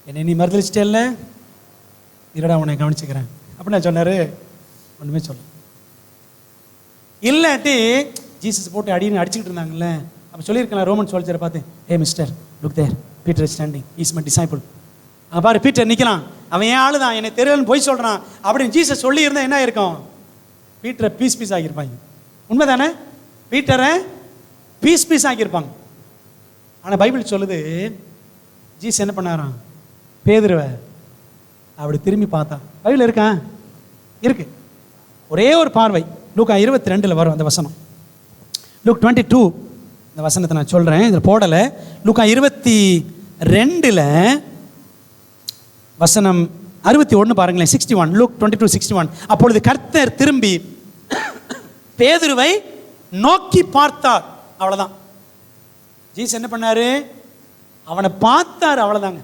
என்னை நீ மறுதளிச்சிட்டேல்ல, இருடா உன்னை கவனிச்சுக்கிறேன் அப்படின்னு சொன்னார். ஒன்றுமே சொல்ல. இல்லாட்டி ஜீசஸ் போட்டு அடின்னு அடிச்சுக்கிட்டு இருந்தாங்கல்ல, அப்போ சொல்லியிருக்கலாம் ரோமன் சோல்ஜரை பார்த்து, hey mister look there, Peter standing, is my disciple. பாரு பீட்டர் நிற்கிறான், அவன் ஏன் ஆளு தான், என்னை தெரியலன்னு போய் சொல்கிறான் அப்படின்னு ஜீசஸ் சொல்லி இருந்தால் என்ன இருக்கும்? பீட்டரை பீஸ் பீஸ் ஆகியிருப்பாங்க. உண்மை தானே? பீட்டரை பீஸ் பீஸ் ஆகியிருப்பாங்க. ஆனால் பைபிள் சொல்லுது, ஜீசஸ் என்ன பண்ணாராம்? பேதுருவை அப்படி திரும்பி பார்த்தா. பைபிள் இருக்கா? இருக்கு. ஒரே ஒரு பார்வை லூக்கா 22 வரும் அந்த வசனம். லூக் 22 இந்த வசனத்தை நான் சொல்கிறேன், இதில் போடலை. லூக்கா 22 வசனம் 61 பாருங்களேன். 61, லூக் 22:61. அப்பொழுது கர்த்தர் திரும்பி பேதுருவை நோக்கி பார்த்தார். அவ்வளோதான். ஜீசஸ் என்ன பண்ணாரு? அவனை பார்த்தார், அவ்வளோதாங்க.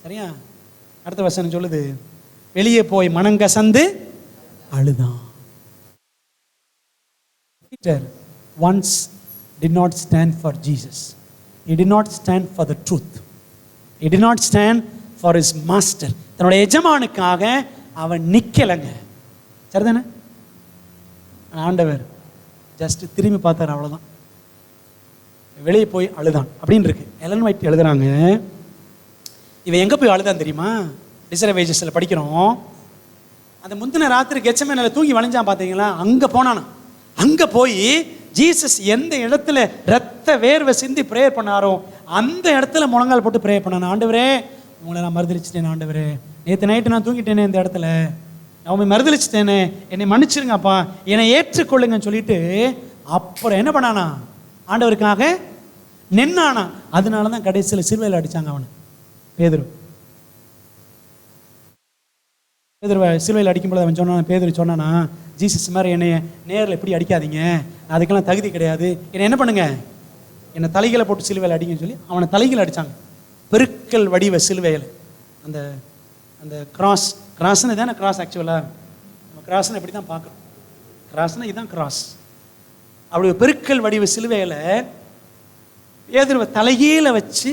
சரியா? அடுத்த வசனம் சொல்லுது, வெளியே போய் மனங்கசந்து அழுதான். Peter once did not stand for Jesus. He did not stand for the truth. He did not stand for his master. தன்னுடைய எஜமானுக்காக அவன் நிக்கலங்க. சரிதானே? ஆண்டவர் ஜஸ்ட் திரும்பி பார்த்தார், அவ்வளோதான். வெளியே போய் அழுதான் அப்படின்னு இருக்கு. எலன் ஒயிட் எழுதுறாங்க, இவன் எங்கே போய் அழுதான் தெரியுமா? டிசரவேஜஸில் படிக்கிறோம். அந்த முந்தின ராத்திரி கெத்செமனேல தூங்கி வளைஞ்சான் பார்த்தீங்களா, அங்கே போனானா. அங்கே போய் ஜீசஸ் எந்த இடத்துல ரத்த வேர்வை சிந்தி ப்ரேயர் பண்ணாரோ அந்த இடத்துல முழங்கால் போட்டு ப்ரேயர் பண்ணான். ஆண்டவரே, உங்களை நான் மறுதளிச்சிட்டேன். ஆண்டவரே, நேற்று நைட்டு நான் தூங்கிட்டேனே இந்த இடத்துல, நான் உண்மை மறுதளிச்சிட்டேனே, என்னை மன்னிச்சிருங்கப்பா, என்னை ஏற்றுக்கொள்ளுங்கன்னு சொல்லிட்டு அப்புறம் என்ன பண்ணானா? ஆண்டவருக்காக நின்னானா. அதனால தான் கடைசியில் சிலுவையில் அடித்தாங்க அவனை. பேதுரு சிலுவையில் அடிக்கும்போது அவன் சொன்னான், பேதுரு சொன்னானா, ஜீசஸ் மாதிரி என்னை நேரில் எப்படி அடிக்காதீங்க, அதுக்கெல்லாம் தகுதி கிடையாது, என்னை என்ன பண்ணுங்க, என்னை தலைகளை போட்டு சிலுவையில் அடிங்கன்னு சொல்லி அவனை தலைகளை அடித்தாங்க. பெருக்கல் வடிவ சிலுவையில் அந்த அந்த கிராஸ்னு தானே கிராஸ். ஆக்சுவலாக நம்ம கிராஸ்னு எப்படி தான் பார்க்குறோம், கிராஸ்னா இதுதான் கிராஸ். அப்படி பெருக்கல் வடிவ சிலுவையில் பேதுருவை தலைகீழ வச்சு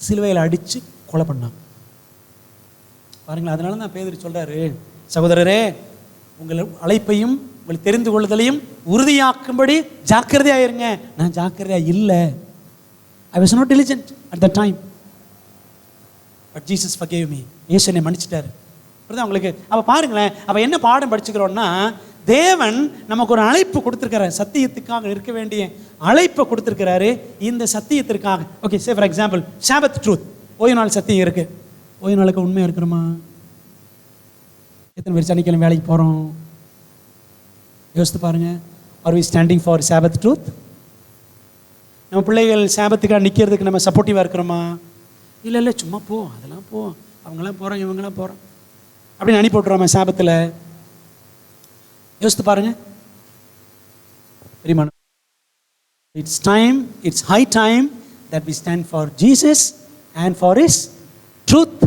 சிலுவையில் அடித்து கொலை பண்ணாங்க பாருங்களேன். அதனால தான் பேதுரு சொல்கிறாரு, சகோதரரே, உங்கள் அழைப்பையும் உங்கள் தெரிந்து கொள்ளுதலையும் உறுதியாக்கும்படி ஜாக்கிரதையாக இருங்க. நான் ஜாக்கிரதையாக இல்லை. I was not diligent at that time, but Jesus forgave me. இயேசு என்னை மன்னிச்சிட்டாரு. புரியுதா உங்களுக்கு? அப்போ பாருங்களேன், அப்போ என்ன பாடம் படிச்சுக்கிறோன்னா, தேவன் நமக்கு ஒரு அழைப்பு கொடுத்துருக்கிறாரு, சத்தியத்துக்காக இருக்க வேண்டிய அழைப்பை கொடுத்துருக்கிறாரு. இந்த சத்தியத்திற்காக okay, say for example sabbath truth, ஓய்வு நாள் சத்தியம் இருக்கு. ஓய்வு நாளுக்கு உண்மையாக இருக்கிறோமா? எத்தனை பேர் சனிக்கிழமை வேலைக்கு போகிறோம்? யோசித்து பாருங்க. Are we standing for sabbath truth? நம்ம பிள்ளைகள் சாபத்துக்காக நிற்கிறதுக்கு நம்ம சப்போர்ட்டிவாக இருக்கிறோமா? இல்லை இல்லை, சும்மா போ, அதெல்லாம் போ, அவங்களாம் போகிறாங்க, இவங்களாம் போகிறோம் அப்படின்னு அனுப்பி விட்றோமா சாபத்தில்? யோசித்து பாருங்க. It's time, it's high time that we stand for Jesus and for His truth,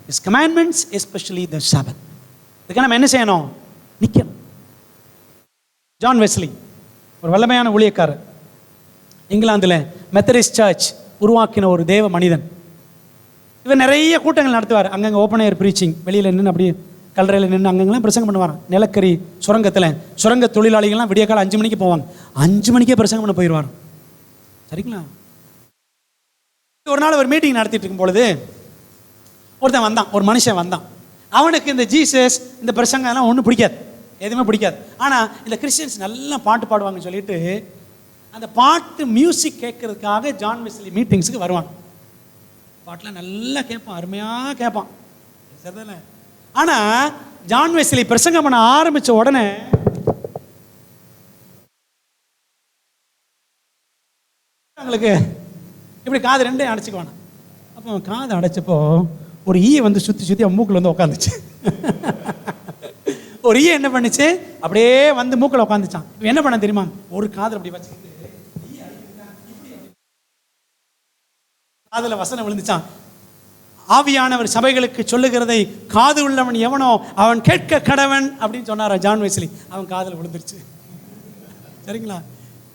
His commandments, especially the Sabbath. இதுக்கு நம்ம என்ன செய்யணும்? நிற்கணும். ஜான் வெஸ்லி ஒரு வல்லமையான ஊழியக்காரர், இங்கிலாந்தில் மெத்தடிஸ்ட் சர்ச் உருவாக்கின ஒரு தேவ மனிதன். இவர் நிறைய கூட்டங்கள் நடத்துவார். அங்கங்கே ஓப்பன் ஏர் ப்ரீச்சிங், வெளியில் நின்று அப்படியே கல்லறையில் நின்று அங்கங்கெல்லாம் பிரசங்கம் பண்ணுவாங்க. நிலக்கரி சுரங்கத்தில் சுரங்க தொழிலாளிகள்லாம் விடிய காலம் 5 மணிக்கு போவாங்க. 5 மணிக்கே பிரசங்கம் பண்ண போயிடுவார். சரிங்களா? ஒரு நாள் ஒரு மீட்டிங் நடத்திட்டு இருக்கும் பொழுது ஒருத்தன் வந்தான், ஒரு மனுஷன் வந்தான். அவனுக்கு இந்த ஜீசஸ் இந்த பிரசங்கம் எல்லாம் ஒன்றும் பிடிக்காது, எதுவுமே பிடிக்காது. ஆனால் இந்த கிறிஸ்டியன்ஸ் நல்லா பாட்டு பாடுவாங்கன்னு சொல்லிட்டு அந்த பாட்டு மியூசிக் கேட்கறதுக்காக ஜான் வெஸ்லி மீட்டிங்ஸுக்கு வருவாங்க. பாட்டெலாம் நல்லா கேட்பான், அருமையாக கேட்பான். சரிதானே? ஆனால் ஜான் வெஸ்லி பிரசங்கம் பண்ண ஆரம்பித்த உடனே அவங்களுக்கு இப்படி காது ரெண்டையும் அடைச்சிக்குவானா. அப்போ காது அடைச்சப்போ ஒரு ஈயை வந்து சுற்றி சுற்றி அவன் மூக்கில் வந்து உட்காந்துச்சு. ஒரு ஈயை என்ன பண்ணுச்சு, அப்படியே வந்து மூக்கில் உட்காந்துச்சான். இப்போ என்ன பண்ண தெரியுமா, ஒரு காதில் அப்படி வச்சுக்கிட்டு காதில் வசனம் விழுந்துச்சான். ஆவியானவர் சபைகளுக்கு சொல்லுகிறதை காது உள்ளவன் எவனோ அவன் கேட்க கடவன் அப்படின்னு சொன்னாரா ஜான் வெஸ்லி. அவன் காதில் விழுந்துருச்சு. சரிங்களா?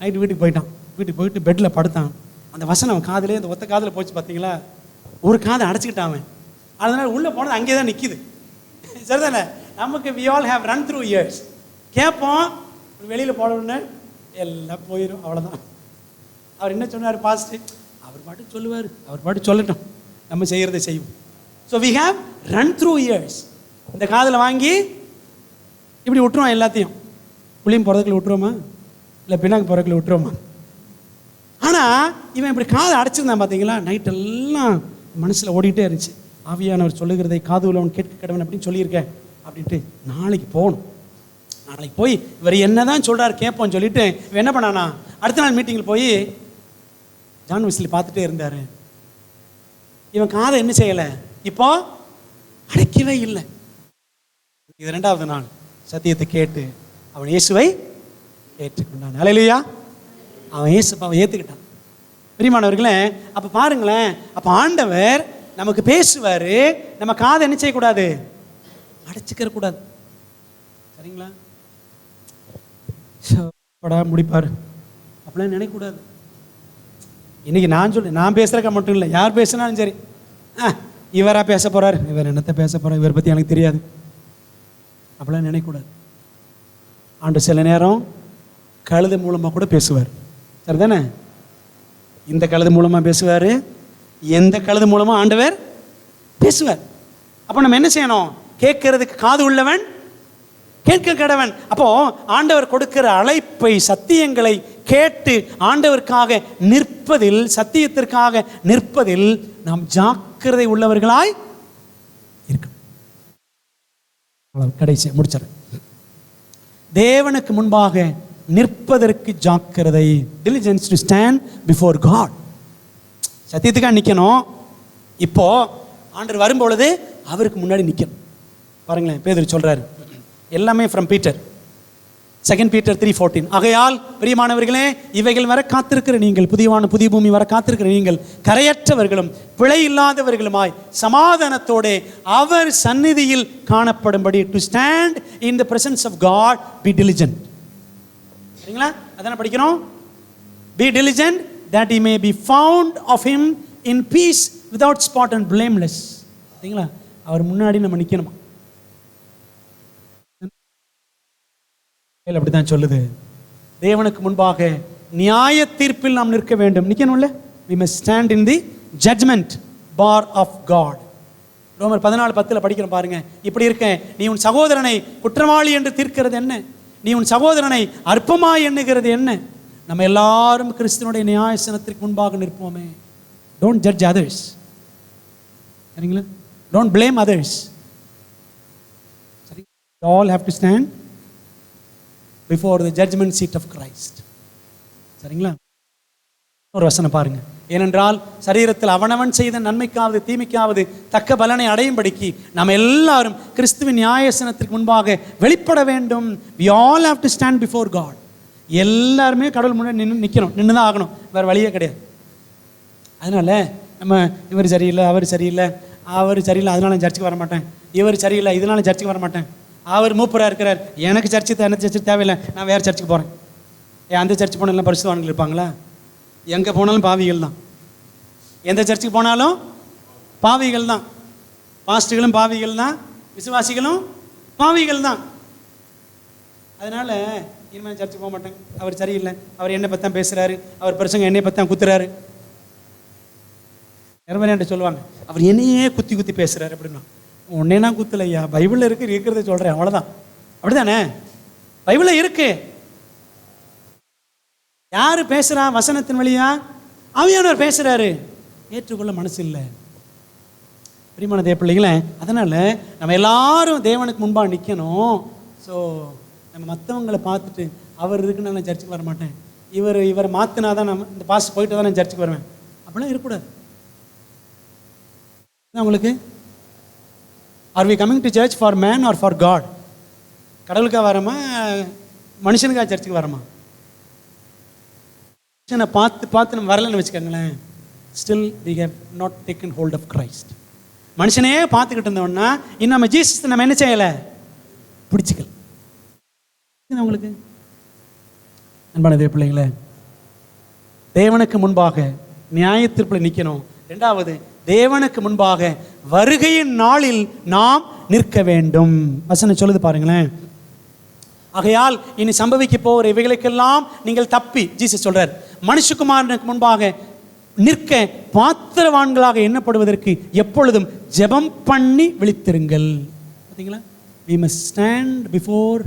நைட்டு வீட்டுக்கு போயிட்டான். வீட்டுக்கு போயிட்டு பெட்டில் படுத்தான். அந்த வசனம் அவன் காதிலே, அந்த ஒத்த காதில் போச்சு பார்த்தீங்களா, ஒரு காதை அடைச்சிக்கிட்டான் அவன். அதனால் உள்ளே போனது அங்கே தான் நிற்கிது. சரிதானே? நமக்கு we all have run through years. கேட்போம், வெளியில் போனோடனே எல்லாம் போயிடும், அவ்வளோதான். அவர் என்ன சொன்னார் பாஸ்டர்? அவர் பாட்டு சொல்லுவார், அவர் பாட்டு சொல்லட்டும், நம்ம செய்கிறத செய்வோம். So we have run through years. இந்த காதில் வாங்கி இப்படி விட்டுருவோம், எல்லாத்தையும் புளியும் பிறகுல விட்டுருவோமா, இல்லை பின்னாக்கு பிறகுல விட்டுருவோமா? ஆனால் இவன் இப்படி காதை அடைச்சிருந்தான் பார்த்தீங்களா, நைட்டெல்லாம் மனசில் ஓடிக்கிட்டே இருந்துச்சு. ஆவியானவர் சொல்லுகிறதை காது உள்ளவன் கேட்க கடவன் அப்படின்னு சொல்லியிருக்கேன் அப்படின்ட்டு. நாளைக்கு போகணும், நாளைக்கு போய் இவர் என்ன தான் சொல்கிறார் கேட்போன்னு சொல்லிட்டு இவன் என்ன பண்ணானா, அடுத்த நாள் மீட்டிங்கில் போய் ஜான் வெஸ்லி பார்த்துட்டே இருந்தார். இவன் காதை என்ன செய்யலை, இப்போ அடைக்கவே இல்லை. இது 2வது நாள் சத்தியத்தை கேட்டு அவன் இயேசுவை ஏற்றுக்கொண்டான். ஹல்லேலூயா. அவன் இயேசுவை ஏற்றுக்கிட்டான். பிரியமானவர்களே, அப்போ பாருங்களேன், அப்போ ஆண்டவர் நமக்கு பேசுவார், நம்ம காதை என்ன செய்யக்கூடாது, அடைச்சிக்கிற கூடாது. சரிங்களா? படா முடிப்பார் அப்படிலாம் நினைக்கக்கூடாது. இன்னைக்கு நான் பேசுகிறக்க மட்டும் இல்லை, யார் பேசுனாலும் சரி, இவராக பேச போகிறார், இவர் என்னத்தை பேச போகிறார், இவரை பற்றி எனக்கு தெரியாது அப்படிலாம் நினைக்கக்கூடாது. ஆண்டு சில நேரம் கழுது மூலமாக கூட பேசுவார். சரிதானே? இந்த கழுது மூலமாக பேசுவார், எந்த கழுது மூலமாக ஆண்டவர் பேசுவார். அப்போ நம்ம என்ன செய்யணும், கேட்கறதுக்கு காது உள்ளவன் கேட்க கடவன். அப்போ ஆண்டவர் கொடுக்கிற அழைப்பை, சத்தியங்களை கேட்டு ஆண்டவருக்காக நிற்பதில், சத்தியத்திற்காக நிற்பதில் நாம் ஜாக்கிரதை உள்ளவர்களாய் இருக்கணும். கடைசி முடிச்சிடறேன். தேவனுக்கு முன்பாக நிற்பதற்கு ஜாக்கிரதை. diligence to stand before God. சத்தியத்துக்காக நிற்கணும். இப்போ ஆண்டவர் வரும்பொழுது அவருக்கு முன்னாடி நிற்கணும். பாருங்களேன், பேதுரு சொல்றாரு, எல்லாமே ஃப்ரம் பீட்டர், 2 Peter 3:14. ஆகையால் பிரியமானவர்களே, இவைகள் வர காத்திருக்கிற நீங்கள், புதிய பூமி வர காத்திருக்கிற நீங்கள் கரையற்றவர்களும் பிழை இல்லாதவர்களுமாய் சமாதானத்தோடு அவர் சந்நிதியில் காணப்படும்படி, to stand in the presence of God, be diligent. சரிங்களா? அதான படிக்கிறோம். Be diligent that he may be found of him in peace without spot and blameless. சரிங்களா? அவர் முன்னாடி நம்ம நிற்கணுமா? அப்படித்தான் சொல்லுது. தேவனுக்கு முன்பாக நியாய தீர்ப்பில் நாம் நிற்க வேண்டும். நிற்கணும்ல? we must stand in the judgment bar of God. ரோமர் 14:10 படிக்கிறோம் பாருங்க. இப்படி இருக்க நீ உன் சகோதரனை குற்றவாளி என்று தீர்க்கிறது என்ன? நீ உன் சகோதரனை அற்பமாய் எண்ணுகிறது என்ன? நம்ம எல்லாரும் கிறிஸ்துவனுடைய நியாயசனத்திற்கு முன்பாக நிற்போமே. Don't judge others. சரிங்களா? Don't blame others. சரி, we all have to stand before the judgment seat of Christ. சரிங்களா? ஒரு வசனம் பாருங்க. ஏனென்றால் சரீரத்தில் அவனவன் செய்த நன்மைக்காவது தீமைக்காவது தக்க பலனை அடையும்படிக்கு நாம் எல்லாரும் கிறிஸ்துவின் நியாயசனத்திற்கு முன்பாக வெளிப்பட வேண்டும். we all have to stand before God. எல்லாருமே கடவுள் முன்னாடி நின்று தான் ஆகணும், வேற வழியே கிடையாது. அதனால நம்ம இவர் சரியில்லை, அவர் சரியில்லை, அவர் சரியில்லை, அதனால நான் சர்ச்சுக்கு வர மாட்டேன், இவர் சரியில்லை, இதனால சர்ச்சுக்கு வர மாட்டேன், அவர் மூப்பராக இருக்கிறார், எனக்கு சர்ச்சுக்கு தேவையில்லை, நான் வேறு சர்ச்சுக்கு போகிறேன். அந்த சர்ச்சுக்கு போனாலும் பரிசுத்தவான்கள் இருப்பாங்களா? எங்கே போனாலும் பாவிகள் தான். எந்த சர்ச்சுக்கு போனாலும் பாவிகள் தான். பாஸ்டர்களும் பாவிகள் தான், விசுவாசிகளும் பாவிகள் தான். அதனால் இனிமேல் சர்ச்சுக்கு போக மாட்டேன், அவர் சரியில்லை, அவர் என்னை பற்றி தான் பேசுகிறாரு, அவர் பிரசங்க என்னை பற்றி தான் குத்துறாரு. நிறைவேற சொல்லுவாங்க, அவர் என்னையே குத்தி குத்தி பேசுகிறாரு அப்படின்னா. உன்னேனா குத்தலையா, பைபிளில் இருக்கிறத சொல்கிறேன், அவ்வளோதான். அப்படி தானே? பைபிளில் இருக்கு. யார் பேசுகிறா? வசனத்தின் வழியா ஆவியானவர் பேசுகிறாரு. ஏற்றுக்கொள்ள மனசு இல்லை. பிரியமான தேவ பிள்ளைகளே, அதனால் நம்ம எல்லாரும் தேவனுக்கு முன்பாக நிற்கணும். ஸோ நம்ம மற்றவங்களை பார்த்துட்டு அவர் இருக்குன்னா நான் சர்ச்சுக்கு வர மாட்டேன், இவரை மாற்றினா தான் நம்ம இந்த பாஸ்ட் போயிட்டு தான் நான் சர்ச்சுக்கு வருவேன், அப்படிலாம் இருக்கக்கூடாது. உங்களுக்கு are we coming to church for man or for God? கடவுளுக்காக வரமா, மனுஷனுக்காக சர்ச்சுக்கு வரமா? மனுஷனை பார்த்து நம்ம வரலன்னு வச்சுக்கோங்களேன், still we have not taken hold of Christ. மனுஷனே பார்த்துக்கிட்டு இருந்தோம்னா இன்னும் நம்ம ஜீசஸ் நம்ம என்ன செய்யலை, பிடிச்சிக்கல. உங்களுக்கு அன்பான தேவ பிள்ளைங்களே, தேவனுக்கு முன்பாக நியாயத்தீர்ப்பில் நிற்கணும். 2வது, தேவனுக்கு முன்பாக வருகையின் நாளில் நாம் நிற்க வேண்டும். வசனம் சொல்லுது பாருங்களேன், ஆகையால் இனி சம்பவிக்க போகிற இவைகளுக்கெல்லாம் நீங்கள் தப்பி, ஜீசஸ் சொல்றார், மனுஷகுமாரனுக்கு முன்பாக நிற்க பாத்திரவான்களாக எண்ணப்படுவதற்கு எப்பொழுதும் ஜெபம் பண்ணி விழித்திருங்கள். பார்த்தீங்களா? we must stand before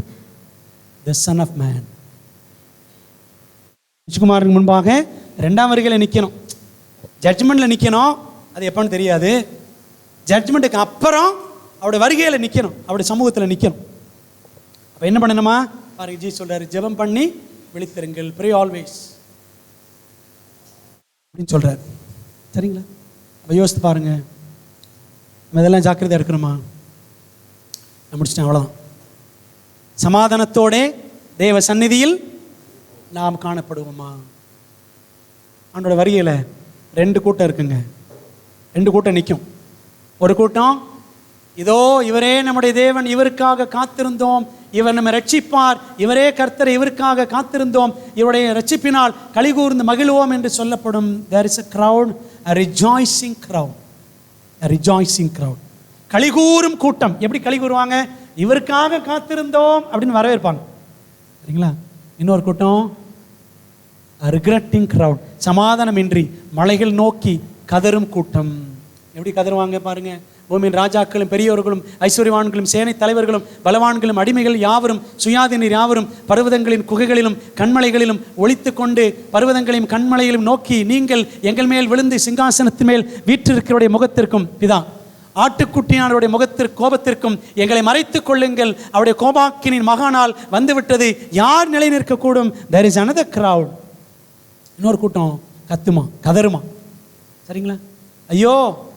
the son of man. மனுஷகுமாரனுக்கு முன்பாக இரண்டாம் வருகையில் நிற்கணும், ஜட்ஜ்மெண்ட்ல நிற்கணும். அது எப்போன்னு தெரியாது. ஜட்ஜ்மெண்ட்டுக்கு அப்புறம் அவருடைய வருகையில் நிற்கணும், அவருடைய சமூகத்தில் நிற்கணும். அப்போ என்ன பண்ணணுமா பாருங்க, ஜீ சொல்றாரு, ஜெபம் பண்ணி விழித்திருங்கள், pray always அப்படின்னு சொல்றாரு. சரிங்களா? அப்போ யோசித்து பாருங்க, நம்ம இதெல்லாம் ஜாக்கிரதையாக இருக்கணுமா? நான் முடிச்சிட்டேன், அவ்வளோதான். சமாதானத்தோட தேவ சந்நிதியில் நாம் காணப்படுவோமா? ஆண்டோட வருகையில் 2 கூட்டம் இருக்குங்க. 2 கூட்டம் நிற்கும். ஒரு கூட்டம், இதோ இவரே நம்முடைய தேவன், இவருக்காக காத்திருந்தோம், இவர் நம்ம ரட்சிப்பார், இவரே கர்த்தர், இவருக்காக காத்திருந்தோம், இவருடைய ரட்சிப்பினால் கலிகூர்ந்து மகிழ்வோம் என்று சொல்லப்படும். there is a crowd, a rejoicing crowd, a rejoicing crowd. கலிகூரும் கூட்டம். எப்படி கலிகூறுவாங்க? இவருக்காக காத்திருந்தோம் அப்படின்னு வரவேற்பாங்க. சரிங்களா? இன்னொரு கூட்டம், regretting crowd, சமாதானமின்றி மலைகள் நோக்கி கதரும் கூட்டம். எப்படி கதருவாங்க பாருங்க. பூமியின் ராஜாக்களும் பெரியோர்களும் ஐஸ்வர்யவான்களும் சேனை தலைவர்களும் பலவான்களும் அடிமைகள் யாவரும் சுயாதீனர் யாவரும் பர்வதங்களின் குகைகளிலும் கண்மலைகளிலும் ஒளித்து கொண்டு பர்வதங்களையும் கண்மலையிலும் நோக்கி, நீங்கள் எங்கள் மேல் விழுந்து சிங்காசனத்தின் மேல் வீற்றிருக்கிறவருடைய முகத்திற்கும் பிதா ஆட்டுக்குட்டியானவருடைய முகத்திற்கு கோபத்திற்கும் எங்களை மறைத்துக் கொள்ளுங்கள், அவருடைய கோபாக்கினின் மகானால் வந்துவிட்டது, யார் நிலை நிற்கக்கூடும்? there is another crowd. இன்னொரு கூட்டம் கத்துமா, கதருமா. சரிங்களா? ஐயோ,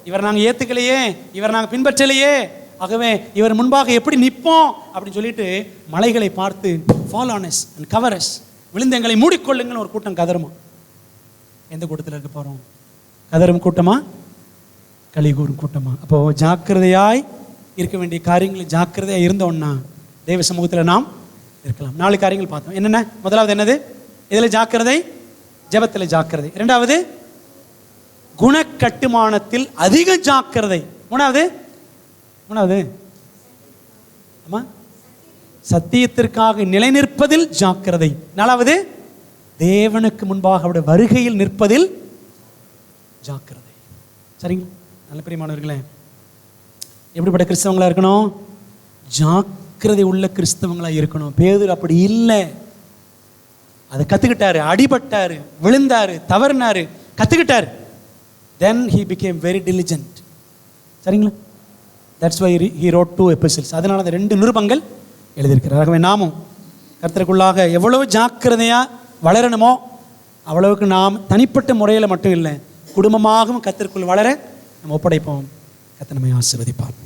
இவர் நாங்கள் ஏற்றுக்கலையே, இவர் நாங்கள் பின்பற்றலையே, ஆகவே இவர் முன்பாக எப்படி நிற்போம் அப்படின்னு சொல்லிட்டு மலைகளை பார்த்து fall on us and cover us, விழுந்து எங்களை மூடிக்கொள்ளுங்கள் ஒரு கூட்டம் கதருமா. எந்த கூட்டத்தில் இருக்க போகிறோம்? கதரும் கூட்டமா, கலிகூரும் கூட்டமா? அப்போ ஜாக்கிரதையாய் இருக்க வேண்டிய காரியங்களை ஜாக்கிரதையாக இருந்தோம்னா தெய்வ சமூகத்தில் நாம் இருக்கலாம். 4 காரியங்கள் பார்த்தோம். என்னென்ன? முதலாவது என்னது? இதில் ஜாக்கிரதை, ஜெபத்தில் ஜாக்கிரதை. 2வது குணக்கட்டுமானத்தில் அதிக ஜாக்கிரதை. 3வது ஆமா, சத்தியத்திற்காக நிலை நிற்பதில் ஜாக்கிரதை. 4வது தேவனுக்கு முன்பாக அவருடைய வருகையில் நிற்பதில் ஜாக்கிரதை. சரிங்களா? நல்ல பிரியமானவர்களே, எப்படிப்பட்ட கிறிஸ்தவங்களா இருக்கணும்? ஜாக்கிரதை உள்ள கிறிஸ்தவங்களா இருக்கணும். பேதுரு அப்படி இல்லை. அதை கத்துக்கிட்டாரு, அடிபட்டாரு, விழுந்தாரு, தவறினாரு, கத்துக்கிட்டாரு. then he became very diligent. சரிங்களா? that's why he wrote 2 epistles. அதனால அந்த 2 நிருபங்கள் எழுதியிருக்கிறார். ஆகவே நாமும் கர்த்தருக்குள்ளாக எவ்வளவு ஜாக்கிரதையா வளரணுமோ அவ்வளவுக்கு நாம் தனிப்பட்ட முறையில் மட்டும் இல்லை, குடும்பமாகவும் கர்த்தருக்குள் வளர நம்ம ஒப்படைப்போம். கர்த்தர் நம்மை ஆசீர்வதிப்பார்.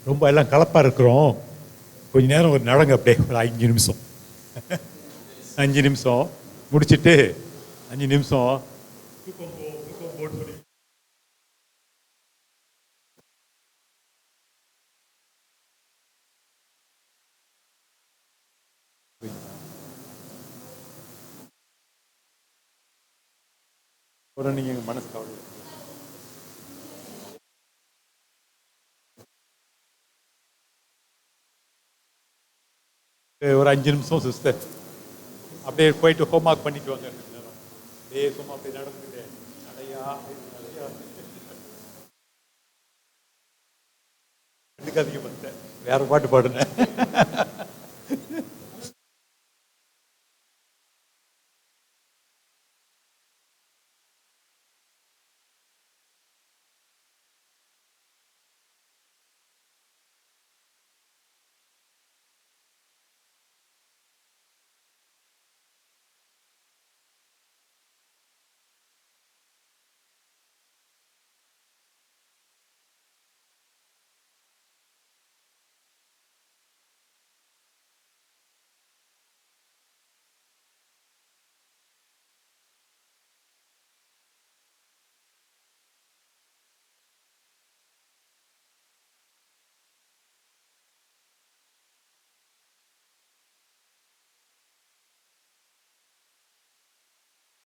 ரொம்ப எல்லாம் கலப்பாக இருக்கிறோம். கொஞ்ச நேரம் ஒரு நடங்க, அப்படியே ஒரு 5 நிமிஷம் 5 நிமிஷம் முடிச்சுட்டு 5 நிமிஷம் ஒரு நீங்கள் மனசு கவலை ஒரு 5 நிமிஷம் சிஸ்டர் அப்படியே போயிட்டு ஹோம் ஒர்க் பண்ணிட்டு வாங்க. சும்மா அப்படியே நடந்துக்கிட்டு நடையா எடுக்காதீங்க, வேற பாட்டு பாடுங்க.